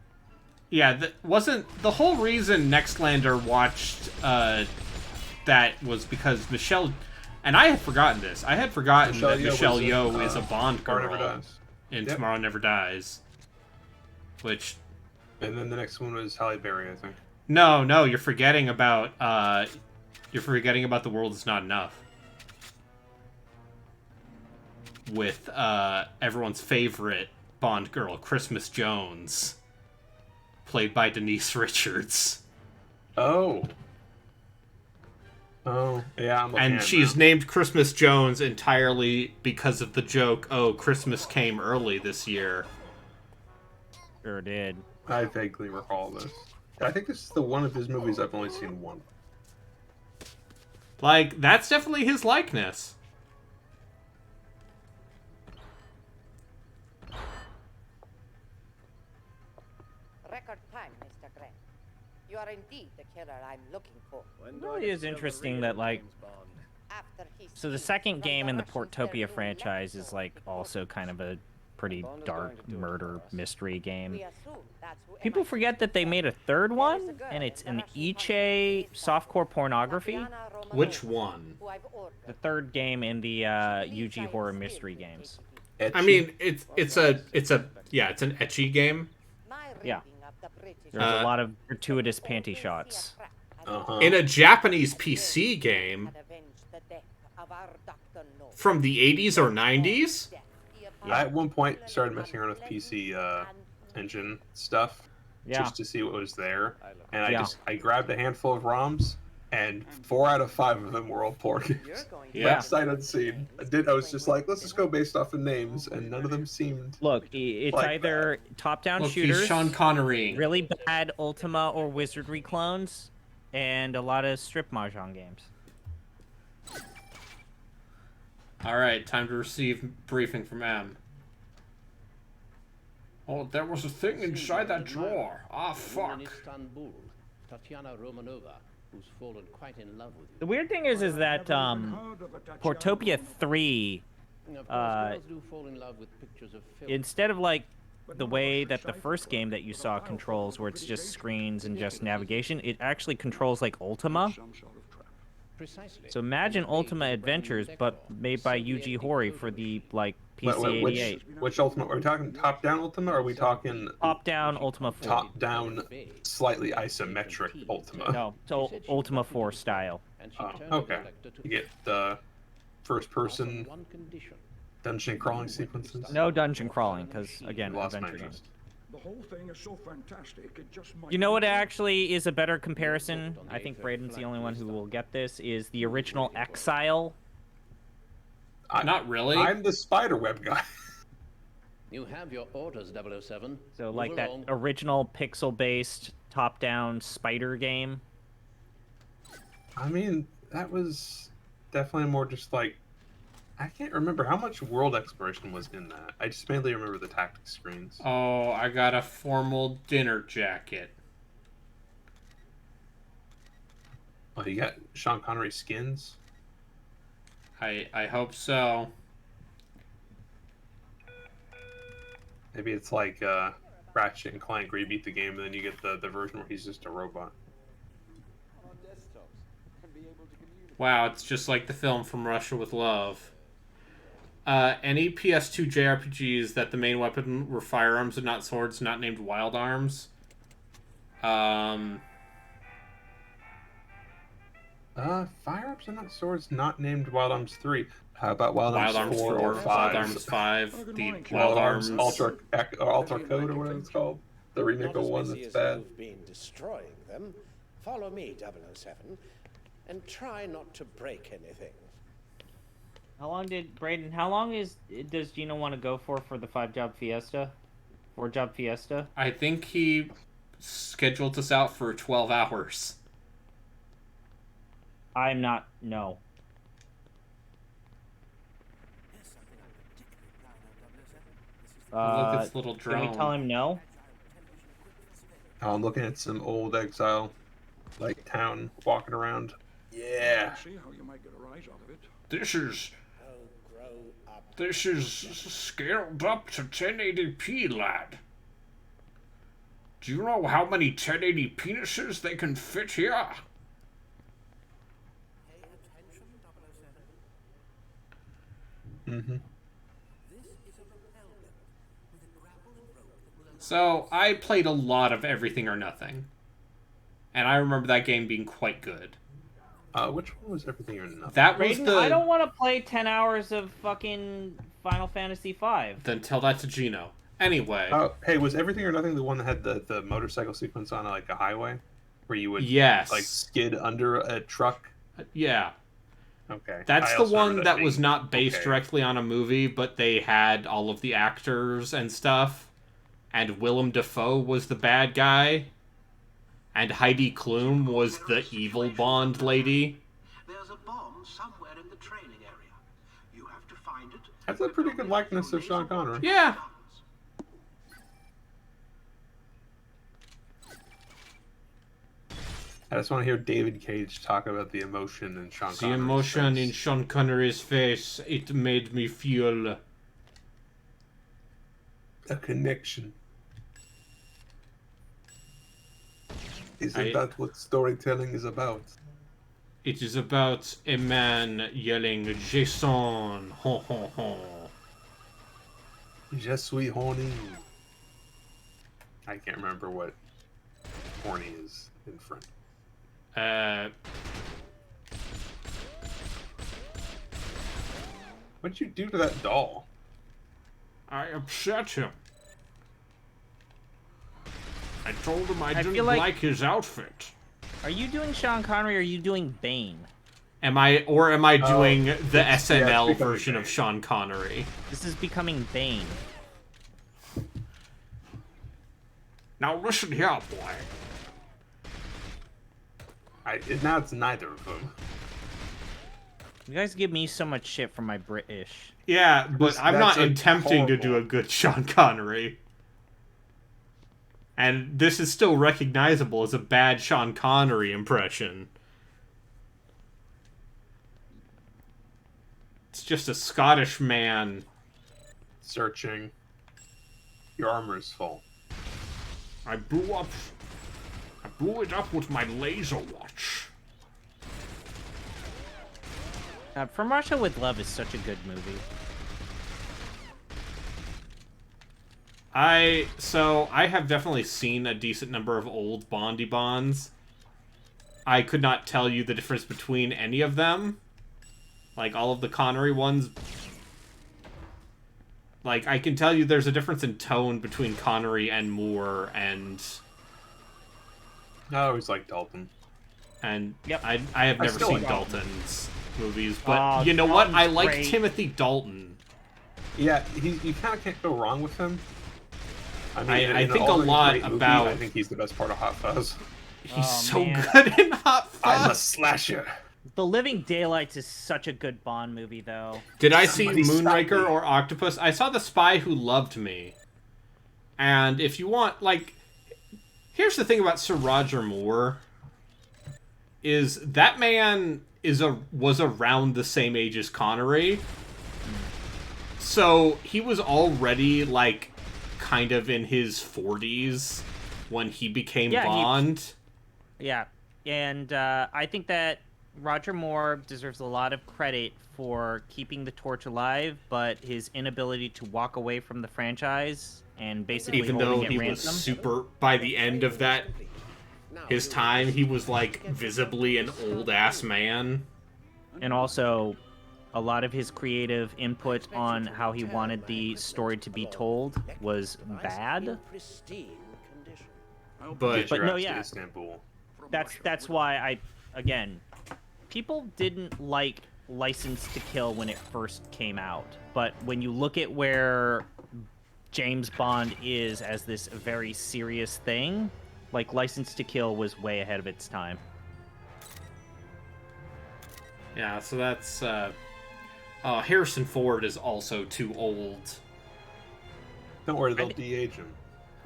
yeah, wasn't the whole reason Nextlander watched that was because Michelle, and I had forgotten this. I had forgotten that Michelle Yeoh is a Bond girl. Never Dies. in Yep. Tomorrow Never Dies. Which, And then the next one was Halle Berry, I think. no, you're forgetting about The World Is Not Enough. With everyone's favorite Bond girl, Christmas Jones, played by Denise Richards. Oh. Oh, yeah, I'm looking And at it she's now. named Christmas Jones entirely because of the joke, oh, Christmas came early this year. Sure did. I vaguely recall this. I think this is the one of his movies I've only seen one. Like, that's definitely his likeness. Record time, Mr. Gray. You are indeed the killer I'm looking for. It really is interesting that, like, After he so the steals second from game the in the Russians Portopia their new franchise is, laptop. like, also kind of a pretty dark murder mystery game. We assume that's who People MI6 forget that they made a third There is a one, girl and it's in the an Russian Iche country. softcore pornography. Tatiana Romanova, Which one? who I've ordered. The third game in the UG horror mystery games. Etchy. I mean, it's an etchy game. My Yeah. reading of the British There's a lot of gratuitous panty shots. Uh-huh. In a Japanese PC game from the 80s or 90s. I at one point started messing around with PC engine stuff just to see what was there, and I grabbed a handful of ROMs, and 4 out of 5 of them were all porn games. Yeah. Like, sight unseen. I was just like, let's just go based off of names, and none of them seemed. Look, it's Like either top-down Look, shooters, he's Sean Connery. really bad Ultima or Wizardry clones, and a lot of strip mahjong games. Alright, time to receive briefing from M. Oh, there was a thing inside that drawer. Ah, fuck. Istanbul, Tatiana Romanova, who's fallen quite in love with you. The weird thing is that Portopia 3, Of course, girls do fall in love with pictures of film. instead of like the way that the first game that you saw controls, where it's just screens and just navigation, it actually controls like Ultima. Precisely. So imagine Ultima Adventures, but made by Yuji Horii for the like PC 88. Which Ultima? Are we talking top-down Ultima, or are we talking Top-down Ultima 4. top-down, slightly isometric Ultima? No, so Ultima 4 style. And she Oh, turned the okay. collector to You get the first-person one condition. dungeon crawling sequences. No dungeon crawling, because again, Lost my adventure games. interest. The whole thing is so fantastic, it just might You know what be- actually is a better comparison? I think Braden's the only one who will get this, is the original Exile. Not really. I'm the spiderweb guy. You have your orders, 007. So Move like that along. original pixel-based top-down spider game. I mean, that was definitely more just like, I can't remember how much world exploration was in that. I just mainly remember the tactics screens. Oh, I got a formal dinner jacket. Oh, you got Sean Connery skins? I hope so. Maybe it's like Ratchet and Clank, where you beat the game and then you get the version where he's just a robot. Wow, it's just like the film From Russia with Love. Any PS2 JRPGs that the main weapon were firearms and not swords, not named Wild Arms. Firearms and not swords, not named Wild Arms 3. How about Wild Arms, Wild Arms 4 or 5? Wild Arms 5, Oh, good the morning, Wild Wild Arms... Ultra Code or whatever it's called. The remake of one that's bad. You've been destroying them. Follow me, 007, and try not to break anything. How long did how long does Gino want to go for the 4-job fiesta? I think he scheduled us out for 12 hours. I'm not, no. Look at this little Can we drone. tell him no? Oh, I'm looking at some old exile, like town, walking around. Yeah. See how you might get a rise out of it. This is Oh, grow up. This is scaled up to 1080p, lad. Do you know how many 1080 penises they can fit here? Pay attention, 007. Mm-hmm. This is a rappel weapon. So, I played a lot of Everything or Nothing. And I remember that game being quite good. Which one was Everything or Nothing? That was Raiden, the... I don't want to play 10 hours of fucking Final Fantasy V. Then tell that to Gino. Anyway. Hey, was Everything or Nothing the one that had the motorcycle sequence on like a highway? Where you would like skid under a truck? Yeah. Okay. That's the one that was not based directly on a movie, but they had all of the actors and stuff. And Willem Dafoe was the bad guy. And Heidi Klum was the evil Bond lady. There's a bomb somewhere in the training area. You have to find it. That's a pretty good likeness of Sean Connery. Yeah. I just want to hear David Cage talk about the emotion in Sean Connery's The emotion face. in Sean Connery's face, it made me feel... a connection. Isn't that what storytelling is about? It is about a man yelling, Jason, ho ho ho. Je suis horny. I can't remember what horny is in French. What'd you do to that doll? I upset him. I told him I didn't feel like his outfit. Are you doing Sean Connery or are you doing Bane? Am I doing the SNL version of Sean Connery? This is becoming Bane. Now listen here, boy. Now it's neither of them. You guys give me so much shit for my British. Yeah, but I'm not attempting to do a good Sean Connery. And this is still recognizable as a bad Sean Connery impression. It's just a Scottish man. Searching. Your armor is full. I blew it up with my laser watch. From Russia with Love is such a good movie. I have definitely seen a decent number of old Bondy Bonds. I could not tell you the difference between any of them. Like, all of the Connery ones. Like, I can tell you there's a difference in tone between Connery and Moore, and... I always like Dalton. And I have never still seen like Dalton's movies, but you know what? I like Timothy Dalton. Yeah, you kind of can't go wrong with him. I mean, I think a lot about... I think he's the best part of Hot Fuzz. He's so good in Hot Fuzz. I'm a slasher. The Living Daylights is such a good Bond movie, though. Did I see Moonraker or Octopus? I saw The Spy Who Loved Me. And if you want, like... Here's the thing about Sir Roger Moore. Is that man was around the same age as Connery. So he was already, like, kind of in his 40s when he became Bond. Yeah, and I think that Roger Moore deserves a lot of credit for keeping the torch alive, but his inability to walk away from the franchise and basically even though holding he it ransom. was super, by the end of that, his time, he was, like, visibly an old-ass man. And also, a lot of his creative input on how he wanted the story to be told was bad. But no, yeah. That's why again, people didn't like License to Kill when it first came out, but when you look at where James Bond is as this very serious thing, like, License to Kill was way ahead of its time. Yeah, so that's, Harrison Ford is also too old. Don't worry, they'll de-age him.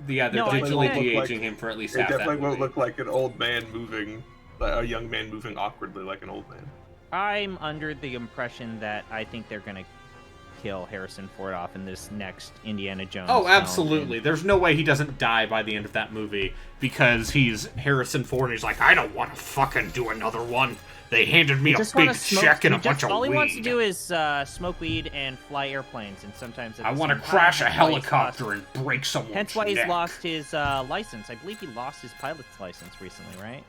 Yeah, they're digitally de-aging him for at least half that movie. It definitely won't look like an old man moving, a young man moving awkwardly like an old man. I'm under the impression that I think they're gonna kill Harrison Ford off in this next Indiana Jones. Oh, film. absolutely. There's no way he doesn't die by the end of that movie because he's Harrison Ford and he's like, I don't want to fucking do another one. They handed me a big check and a bunch of weed. All he wants to do is smoke weed and fly airplanes, and sometimes I want to crash a helicopter and break someone's neck. Hence why he's lost his license. I believe he lost his pilot's license recently, right?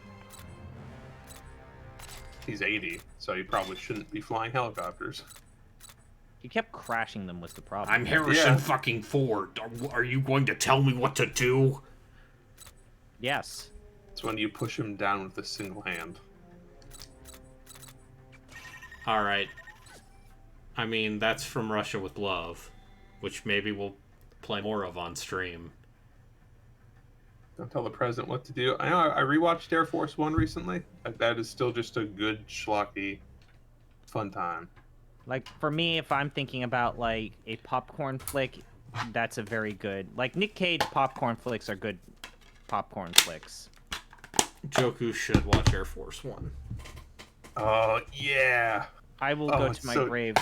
He's 80, so he probably shouldn't be flying helicopters. He kept crashing them was the problem. I'm Harrison fucking Ford. Are you going to tell me what to do? Yes. It's when you push him down with a single hand. Alright. I mean, that's From Russia with Love, which maybe we'll play more of on stream. Don't tell the president what to do. I know I rewatched Air Force One recently. That is still just a good, schlocky, fun time. Like, for me, if I'm thinking about, like, a popcorn flick, that's a very good... Like, Nick Cage popcorn flicks are good popcorn flicks. Joku should watch Air Force One. Oh, yeah. I will go to my grave.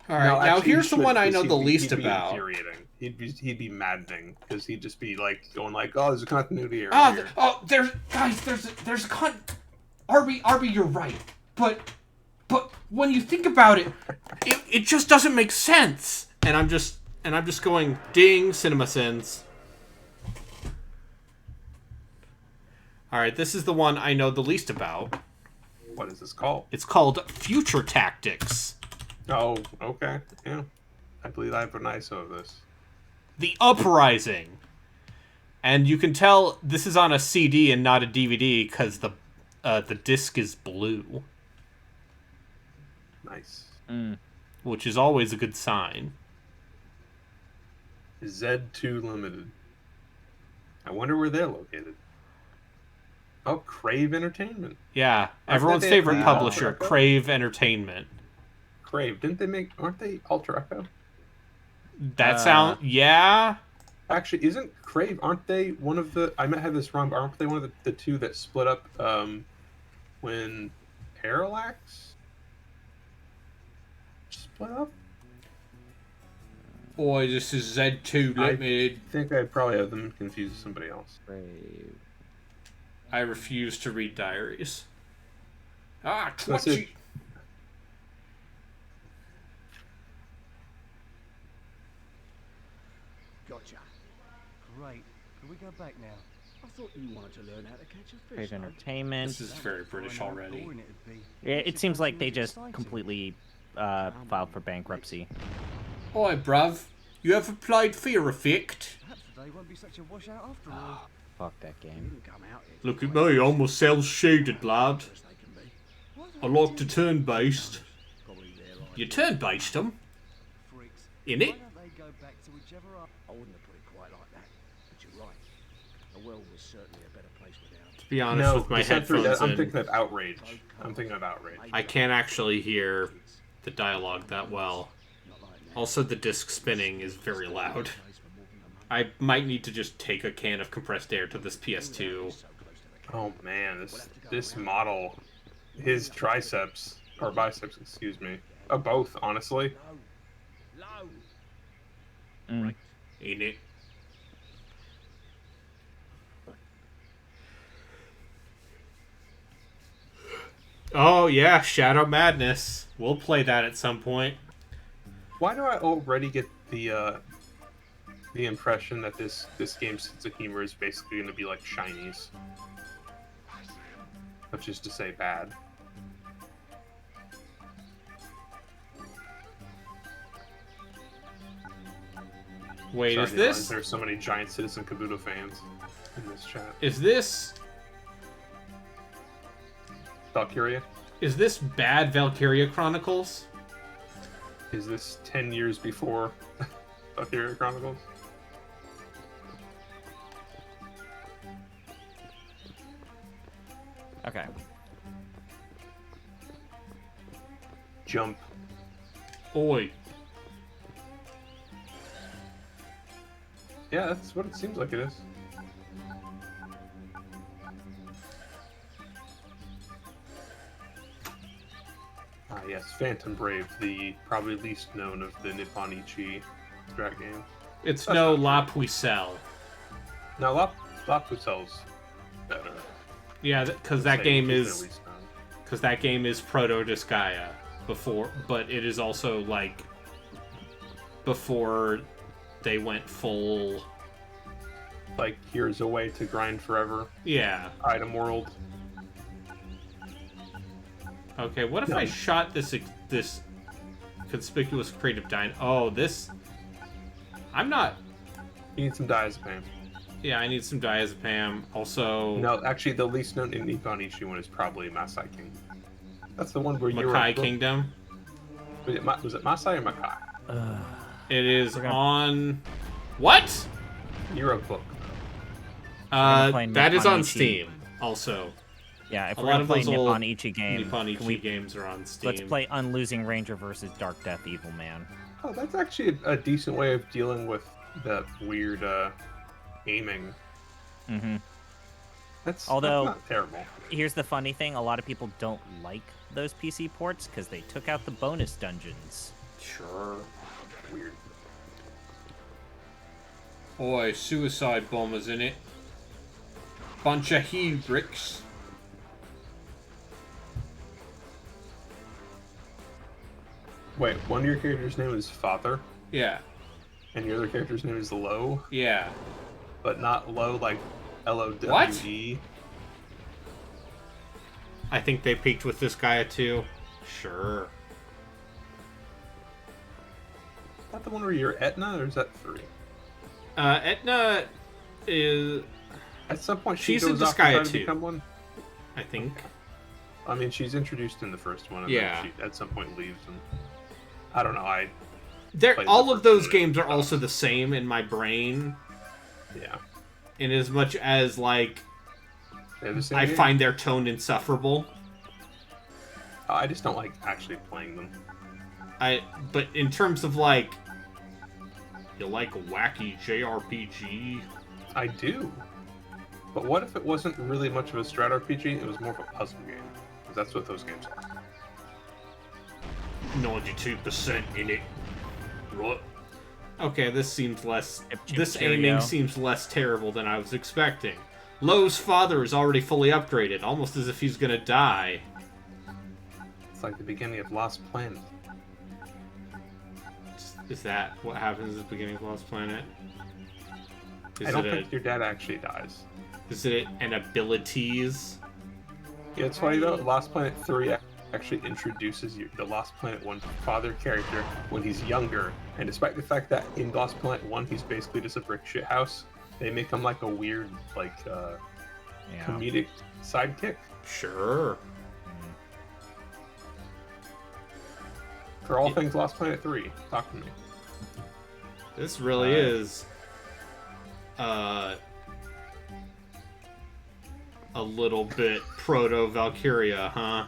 All right, now here's the one I know the least about. Infuriating. He'd be maddening because he'd just be like going like, "Oh, there's a continuity error." There's Arby, you're right, but when you think about it, it just doesn't make sense. And I'm just going ding, CinemaSins. All right, this is the one I know the least about. What is this called? It's called Future Tactics. Oh, okay. Yeah. I believe I have an ISO of this. The Uprising. And you can tell this is on a CD and not a DVD because the disc is blue. Nice. Which is always a good sign. Z2 Limited. I wonder where they're located. Oh, Crave Entertainment. Yeah, everyone's favorite publisher, Crave Entertainment. Crave, aren't they Alter Echo? That sound, yeah. Actually, isn't Crave, aren't they one of the, I might have this wrong, but aren't they one of the two that split up when Parallax split up? Boy, this is Z2 Limited. I think I probably have them confused with somebody else. Crave. I refuse to read diaries. Ah, That's it. Gotcha. Great. Can we go back now? I thought you wanted to learn how to catch a fish. Crave Entertainment. This is very British already. It seems like they just completely filed for bankruptcy. Hi, bruv. You ever played Fear Effect? Perhaps today won't be such a washout after all. Fuck that game. Look at me, I'm a cell-shaded lad. I like to turn-based. You turn-based them? In it? I wouldn't have put it quite like that, but you're right. The world was certainly a better place without. To be honest, with my headphones I'm in, thinking of Outrage. I can't actually hear the dialogue that well. Also, the disc spinning is very loud. I might need to just take a can of compressed air to this PS2. Oh man, this model, his triceps, or biceps, excuse me, both, honestly. Ain't it? Oh yeah, Shadow Madness. We'll play that at some point. Why do I already get the impression that this game's sense of humor is basically going to be like Shinies, which is to say bad. Wait, Sorry is to this? realize there's so many giant Citizen Kabuto fans in this chat. Is this? Valkyria? Is this bad Valkyria Chronicles? Is this 10 years before Valkyria Chronicles? Okay. Jump. Oi. Yeah, that's what it seems like it is. Yes, Phantom Brave, the probably least known of the Nippon Ichi strat games. It's no La Pucelle. No, La Pucelle's better. Yeah, because that game is Proto Disgaea before, but it is also like before they went full. Like, here's a way to grind forever. Yeah. Item world. Okay, what if I shot this conspicuous creative dine? Oh, this. I'm not. You need some diazepam. Yeah, I need some diazepam. Also. No, actually, the least known in Nippon Ichi one is probably Masai King. That's the one where you were. Makai Kingdom. Was it Masai or Makai? It is on. What? You're a book. That is on Steam. Also. Yeah, if we're gonna play Nippon Ichi games are on Steam. Let's play Unlosing Ranger versus Dark Death Evil Man. Oh, that's actually a decent way of dealing with that weird aiming. Mm-hmm. That's not terrible. Here's the funny thing: a lot of people don't like those PC ports because they took out the bonus dungeons. Sure. Weird. Boy, suicide bombers in it. Bunch of Hebricks. Wait, one of your characters' name is Father? Yeah. And your other character's name is Low? Yeah. But not Low like L-O-W-E? What? I think they peaked with this guy too. Sure. Is that the one where you're Etna, or is that 3? Etna is... At some point she's goes in off to try to too. become one? I think. I mean, she's introduced in the first one, and yeah. then she at some point leaves, and... I don't know, all of those games are also the same in my brain. Yeah. In as much as, like, I find their tone insufferable. I just don't like actually playing them. But in terms of, like, you like a wacky JRPG? I do. But what if it wasn't really much of a strat RPG? It was more of a puzzle game. Because that's what those games are. 92% in it. Right. Okay, this seems less... This Cheerio. aiming seems less terrible than I was expecting. Lowe's father is already fully upgraded, almost as if he's gonna die. It's like the beginning of Lost Planet. Is that what happens at the beginning of Lost Planet? I don't think your dad actually dies. Is it an abilities? Yeah, it's funny though. Lost Planet 3 actually introduces the Lost Planet 1 father character when he's younger, and despite the fact that in Lost Planet 1 he's basically just a brick shit house, they make him like a weird, like, comedic sidekick. Sure. For all things Lost Planet 3, talk to me. This really is a little bit proto-Valkyria, huh?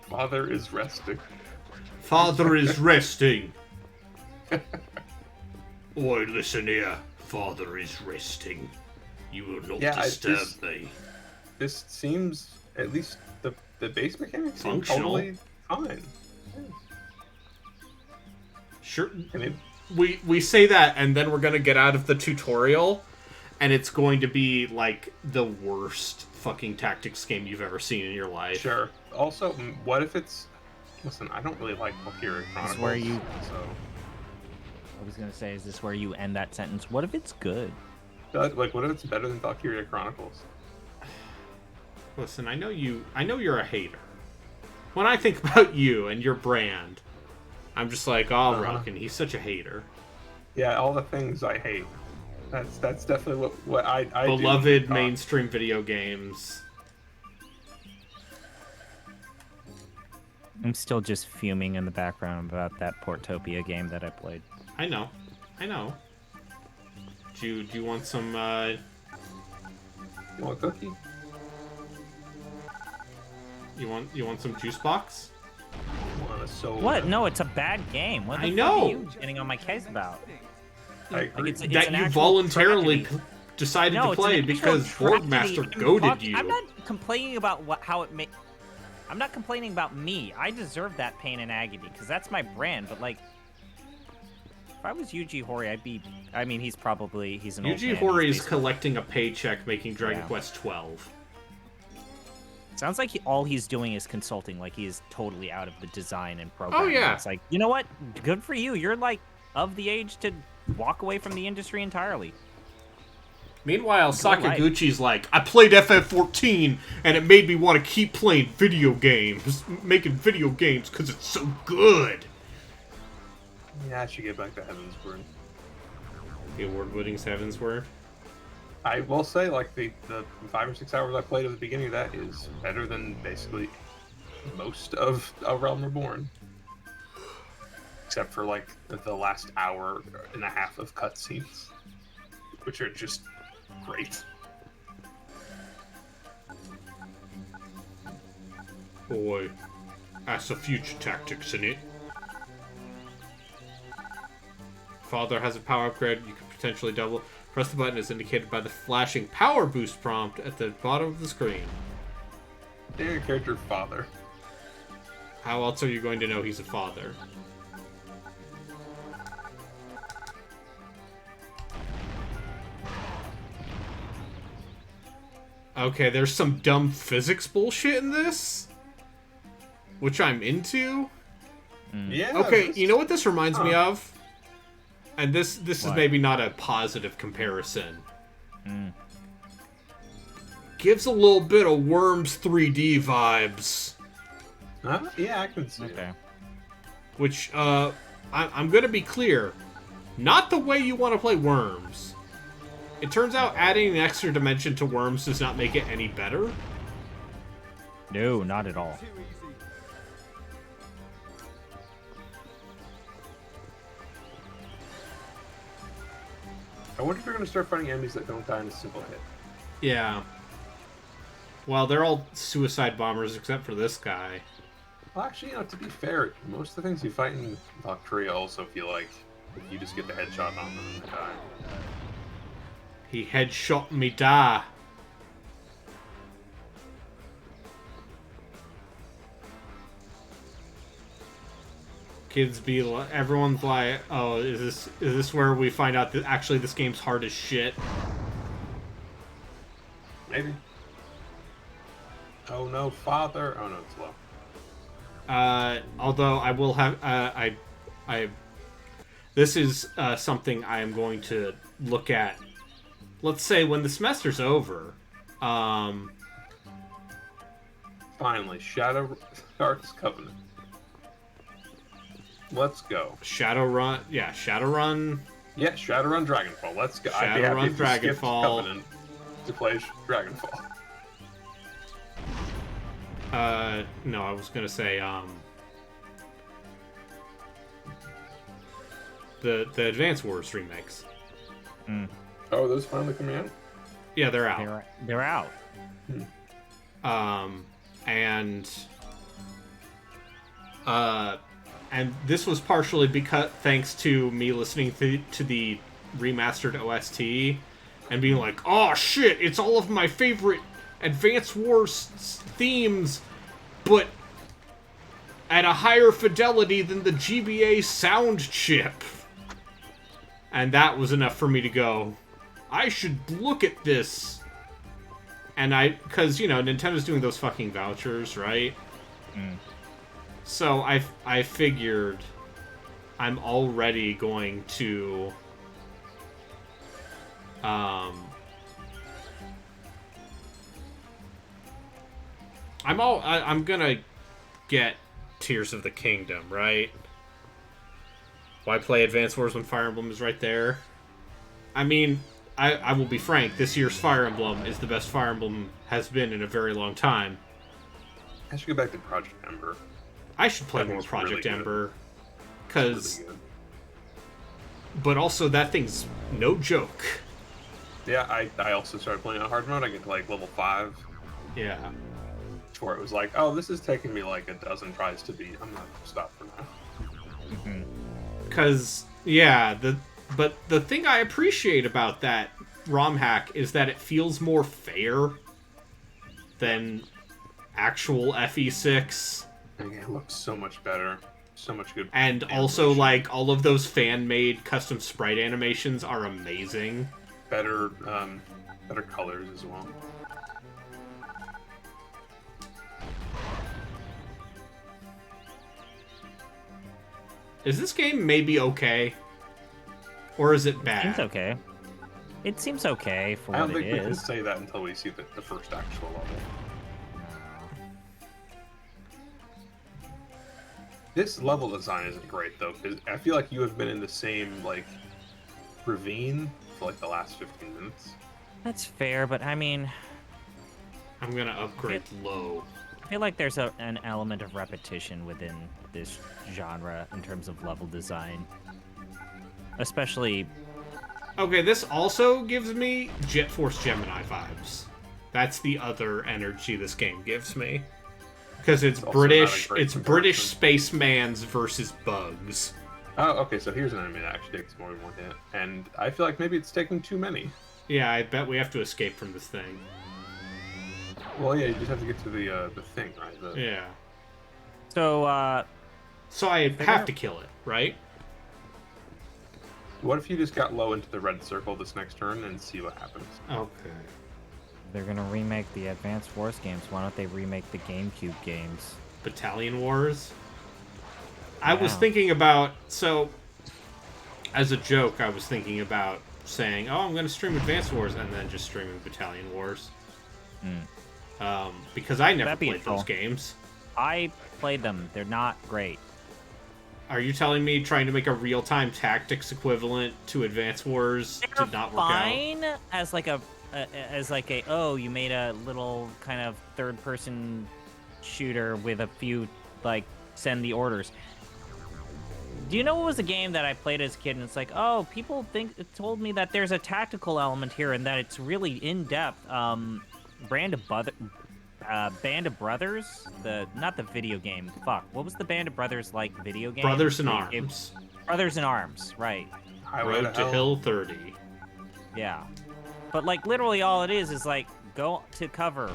Father is resting. Father is resting. Oi, listen here. Father is resting. You will not disturb me. This seems, at least the base mechanics seem functional. Totally fine. Sure. I mean, we say that, and then we're gonna get out of the tutorial, and it's going to be like the worst fucking tactics game you've ever seen in your life. Sure. Also, what if it's... Listen, I don't really like Valkyria Chronicles. Where you... So... I was gonna say, is this where you end that sentence? What if it's good? Like, what if it's better than Valkyria Chronicles? Listen, I know you're a hater. When I think about you and your brand, I'm just like, Rockin', he's such a hater. Yeah, all the things I hate. That's definitely what I beloved do. mainstream video games. I'm still just fuming in the background about that Portopia game that I played. I know. Do you want some? You want a cookie? You want some juice box? Want a soda? What? No, it's a bad game. What the fuck know. are you getting on my case about? I agree. It's that an you actual voluntarily tragedy. decided No, to it's play an because actual Boardmaster tragedy. goaded you. I'm not complaining about how it made. I'm not complaining about me. I deserve that pain and agony because that's my brand. But like, if I was Yuji Horii, I'd be. I mean, he's an old man. Yuji Horii is collecting a paycheck making Dragon Quest 12. Sounds like all he's doing is consulting. Like he is totally out of the design and programming. Oh yeah. It's like, you know what? Good for you. You're like of the age to walk away from the industry entirely. Meanwhile, Sakaguchi's like, I played FF14 and it made me want to keep playing video games, making video games because it's so good. Yeah, I should get back to Heavensward. The award-winning Heavensward. I will say, like, the 5 or 6 hours I played at the beginning of that is better than basically most of A Realm Reborn. Except for, like, the last hour and a half of cutscenes, which are just great. Boy, that's the future tactics in it. Father has a power upgrade you can potentially double. Press the button as indicated by the flashing power boost prompt at the bottom of the screen. Name your character Father. How else are you going to know he's a father? Okay, there's some dumb physics bullshit in this, which I'm into. Yeah. Okay, you know what this reminds me of? And this is maybe not a positive comparison. Gives a little bit of Worms 3D vibes. Huh? Yeah, I can see it. Which, I'm gonna be clear. Not the way you want to play Worms. It turns out adding an extra dimension to Worms does not make it any better. No, not at all. I wonder if you're going to start fighting enemies that don't die in a single hit. Yeah. Well, they're all suicide bombers except for this guy. Well, actually, to be fair, most of the things you fight in Valkyria also feel like you just get the headshot on them and they die. He headshot me da. Kids be like, everyone's like, oh, is this where we find out that actually this game's hard as shit? Maybe. Oh no, Father. Oh no, it's low. Although I will have, this is something I am going to look at. Let's say when the semester's over. Finally, Shadow Hearts Covenant. Let's go. Shadowrun. Yeah, Shadowrun. Yeah, Shadowrun Dragonfall. Let's go. Shadowrun Dragonfall. Covenant to play Dragonfall. No, I was gonna say, the Advance Wars remakes. Oh, those finally coming out? Yeah, they're out. They're out. And this was partially because thanks to me listening to the remastered OST and being like, oh shit, it's all of my favorite Advance Wars themes, but at a higher fidelity than the GBA sound chip. And that was enough for me to go, I should look at this. And because, Nintendo's doing those fucking vouchers, right? So I figured I'm already going to I'm gonna get Tears of the Kingdom, right? Why play Advance Wars when Fire Emblem is right there? I mean, I will be frank, this year's Fire Emblem is the best Fire Emblem has been in a very long time. I should go back to Project Ember. I should play more Project Ember, because... But also, that thing's no joke. Yeah, I also started playing on hard mode. I get to, level 5. Yeah. Before it was like, oh, this is taking me, a dozen tries to beat. I'm not going to stop for now. Because, yeah, but the thing I appreciate about that ROM hack is that it feels more fair than actual FE6. It looks so much better. So much good. And also, like, all of those fan-made custom sprite animations are amazing. Better colors as well. Is this game maybe okay? Or is it bad? It seems okay. It seems okay for what it is. I don't think we can say that until we see the first actual level. This level design isn't great, though, because I feel like you have been in the same, like, ravine for, like, the last 15 minutes. That's fair, but I mean... I'm gonna upgrade low. I feel like there's an element of repetition within this genre in terms of level design. Especially... Okay, this also gives me Jet Force Gemini vibes. That's the other energy this game gives me. Because it's British spacemans versus bugs. Oh, okay, so here's an enemy that actually takes more than one hit. And I feel like maybe it's taking too many. Yeah, I bet we have to escape from this thing. Well, yeah, you just have to get to the thing, right? Yeah. So, So I have to kill it, right? What if you just got low into the red circle this next turn and see what happens? Okay. They're gonna remake the Advanced Wars games. Why don't they remake the GameCube games? Battalion Wars? I was thinking about... So, as a joke, I was thinking about saying, oh, I'm going to stream Advanced Wars, and then just streaming Battalion Wars. Because I never played those games. I played them. They're not great. Are you telling me trying to make a real-time tactics equivalent to Advanced Wars did not work out? Fine as like a oh, you made a little kind of third-person shooter with a few, like, send the orders. Do you know what was a game that I played as a kid, and it's like, oh, people told me that there's a tactical element here and that it's really in-depth. Band of Brothers? Not the video game. Fuck. What was the Band of Brothers like video game? Brothers in Arms. Brothers in Arms, right. Road to Hill 30. Yeah. But, like, literally all it is like, go to cover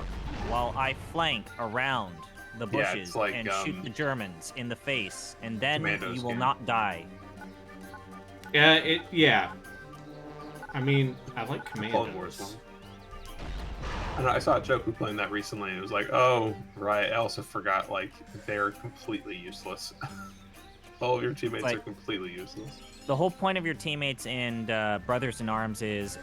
while I flank around the bushes and shoot the Germans in the face, and then you will not die. Yeah. I mean, I like Commandos. I know, I saw a joke who playing that recently, and it was like, oh, right, I also forgot, like, they're completely useless. All of your teammates are completely useless. The whole point of your teammates and Brothers in Arms is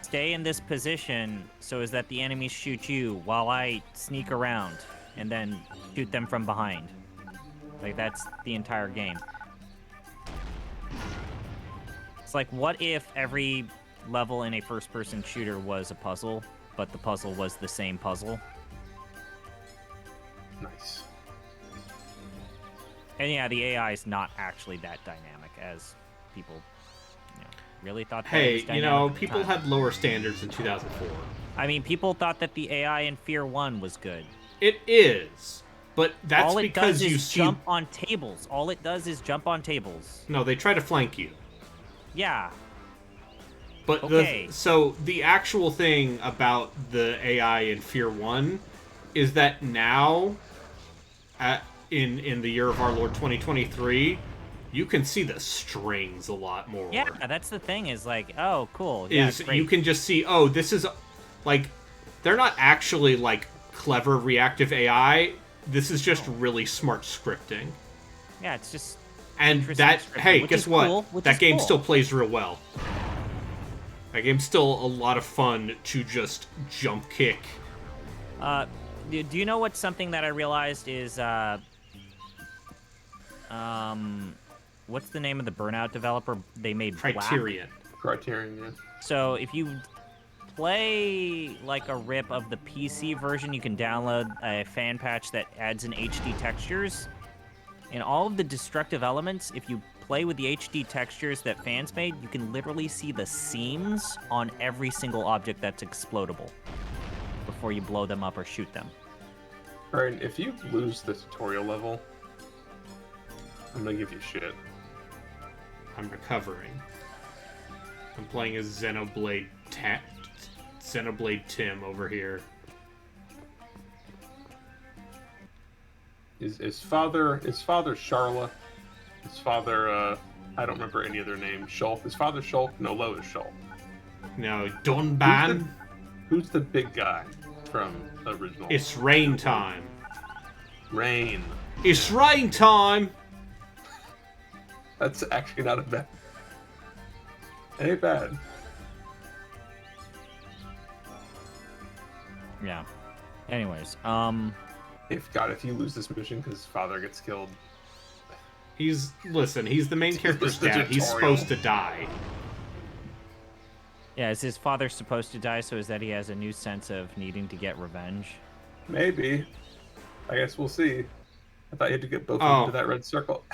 stay in this position so as that the enemies shoot you while I sneak around and then shoot them from behind. Like, that's the entire game. It's like, what if every level in a first-person shooter was a puzzle, but the puzzle was the same puzzle? Nice. And yeah, the AI is not actually that dynamic as people really thought that Hey, was dynamic people had lower standards in 2004. I mean, people thought that the AI in Fear 1 was good. It is, but that's all it because does you is jump on tables. All it does is jump on tables. No, they try to flank you. Yeah. But so the actual thing about the AI in Fear 1 is that now, in the year of our Lord 2023, you can see the strings a lot more. Yeah, that's the thing, is like, oh, cool. Yeah, you can just see, oh, this is, like, they're not actually, like, clever reactive AI. This is just really smart scripting. Yeah, it's just... And that, hey, guess what? That game still plays real well. That game's still a lot of fun to just jump kick. Do you know what's something that I realized is, what's the name of the Burnout developer? They made Criterion. Criterion, yeah. So if you play like a rip of the PC version, you can download a fan patch that adds in HD textures. And all of the destructive elements, if you play with the HD textures that fans made, you can literally see the seams on every single object that's explodable before you blow them up or shoot them. Alright, if you lose the tutorial level, I'm gonna give you shit. I'm recovering. I'm playing as Xenoblade Tim over here. his father Charla. His father, I don't remember any other name. Shulk. His father Shulk. No, Lois Shulk. No, Dunban. Who's the big guy from the original? It's rain time. Rain. It's rain time. That's actually not a bad. It ain't bad. Yeah. Anyways, if you lose this mission because father gets killed. He's the main character's dad. He's supposed to die. yeah, is his father supposed to die? So is that he has a new sense of needing to get revenge? Maybe. I guess we'll see. I thought you had to get both of them to that red circle.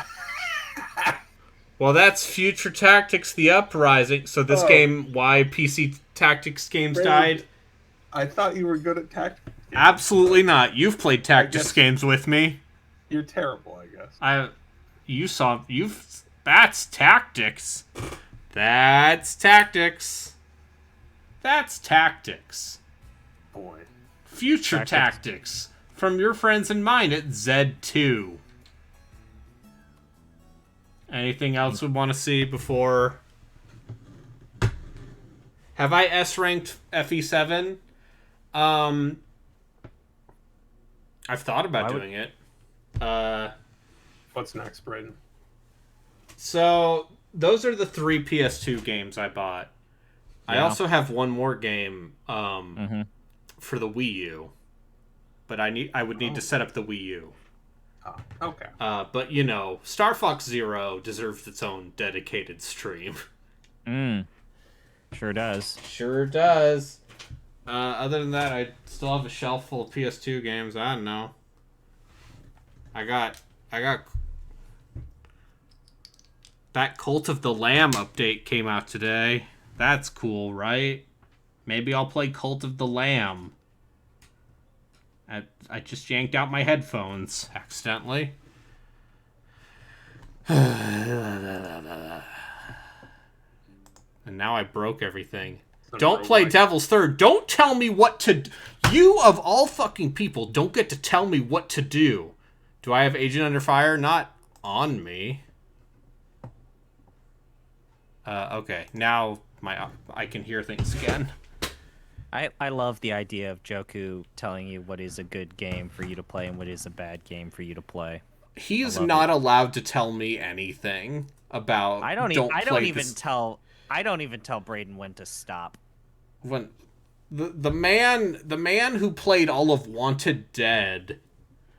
Well, that's Future Tactics: The Uprising. So this game, why PC Tactics games died? I thought you were good at tactics. Absolutely not. You've played tactics games with me. You're terrible, I guess. That's tactics. That's tactics. That's tactics. Boy. Future tactics. From your friends and mine at Z2. Anything else we want to see before? Have I S-ranked FE7? I've thought about doing it. What's next, Braden? So, those are the 3 PS2 games I bought. Yeah. I also have one more game for the Wii U. But I would need to set up the Wii U. Oh, okay. But, you know, Star Fox Zero deserves its own dedicated stream. Sure does. Sure does. Other than that, I still have a shelf full of PS2 games. I don't know. I got that Cult of the Lamb update came out today. That's cool, right? Maybe I'll play Cult of the Lamb. I just yanked out my headphones accidentally. And now I broke everything. Don't play Devil's Third. Don't tell me what to do. You, of all fucking people, don't get to tell me what to do. Do I have Agent Under Fire? Not on me. Okay. Now I can hear things again. I love the idea of Joku telling you what is a good game for you to play and what is a bad game for you to play. He's not allowed to tell me anything about. I don't even tell Braden when to stop. When the man who played all of Wanted Dead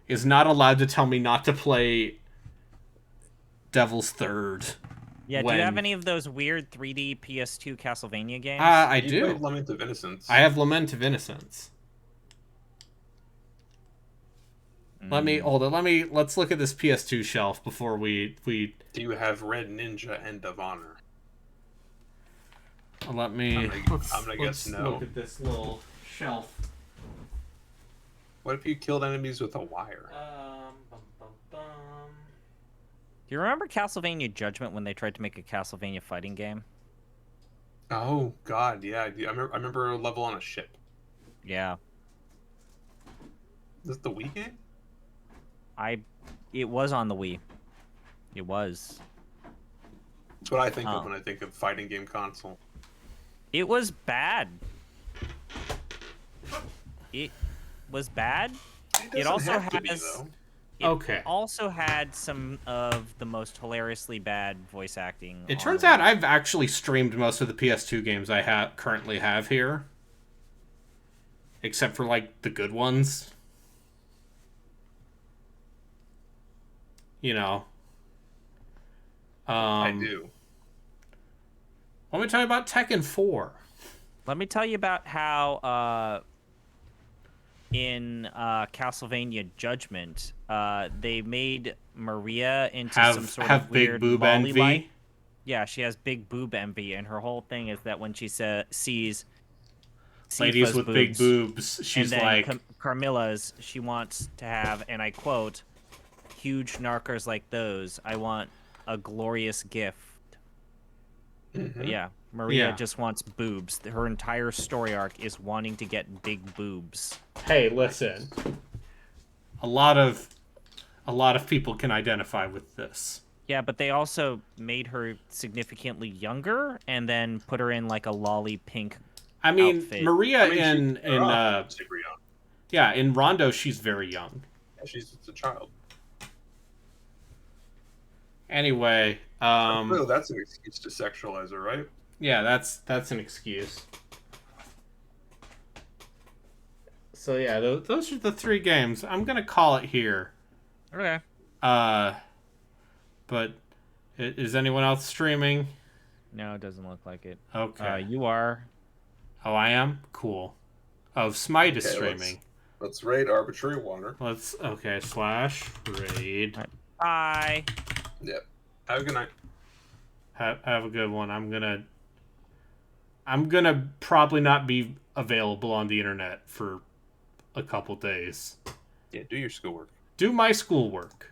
is not allowed to tell me not to play Devil's Third. Yeah, do you have any of those weird 3D PS2 Castlevania games? I do. Played Lament of Innocence. I have Lament of Innocence. Let's look at this PS2 shelf before we. Do you have Red Ninja End of Honor? I'm gonna guess no. Look at this little shelf. What if you killed enemies with a wire? Do you remember Castlevania Judgment when they tried to make a Castlevania fighting game? Oh God, yeah. I remember a level on a ship. Yeah. Is this the Wii game? It was on the Wii. It was. That's what I think of when I think of fighting game console. It was bad. It was bad. It also has. It also had some of the most hilariously bad voice acting. It turns out I've actually streamed most of the PS2 games I currently have here. Except for, like, the good ones. You know. I do. Let me tell you about Tekken 4. Let me tell you about how, in Castlevania Judgment, they made Maria into some sort of weird big boob envy. Yeah, she has big boob envy, and her whole thing is that when she sees ladies with big boobs, she's like Carmilla's, she wants to have, and I quote, "Huge narkers like those. I want a glorious gift." Mm-hmm. But yeah, Maria just wants boobs. Her entire story arc is wanting to get big boobs. Hey, listen. A lot of a lot of people can identify with this. Yeah, but they also made her significantly younger and then put her in like a lolly pink I mean, outfit. Maria super young. Yeah, in Rondo she's very young. Yeah, she's a child. Anyway, oh, that's an excuse to sexualize her, right? Yeah, that's an excuse. So yeah, those are the 3 games. I'm gonna call it here. Okay. But is anyone else streaming? No, it doesn't look like it. Okay. You are. Oh, I am? Cool. Oh, Smite is streaming. Let's raid Arbitrary Water. Okay, /raid. Bye. Yep. Have a good night. Have a good one. I'm gonna probably not be available on the internet for a couple days. Yeah, do your schoolwork. Do my schoolwork.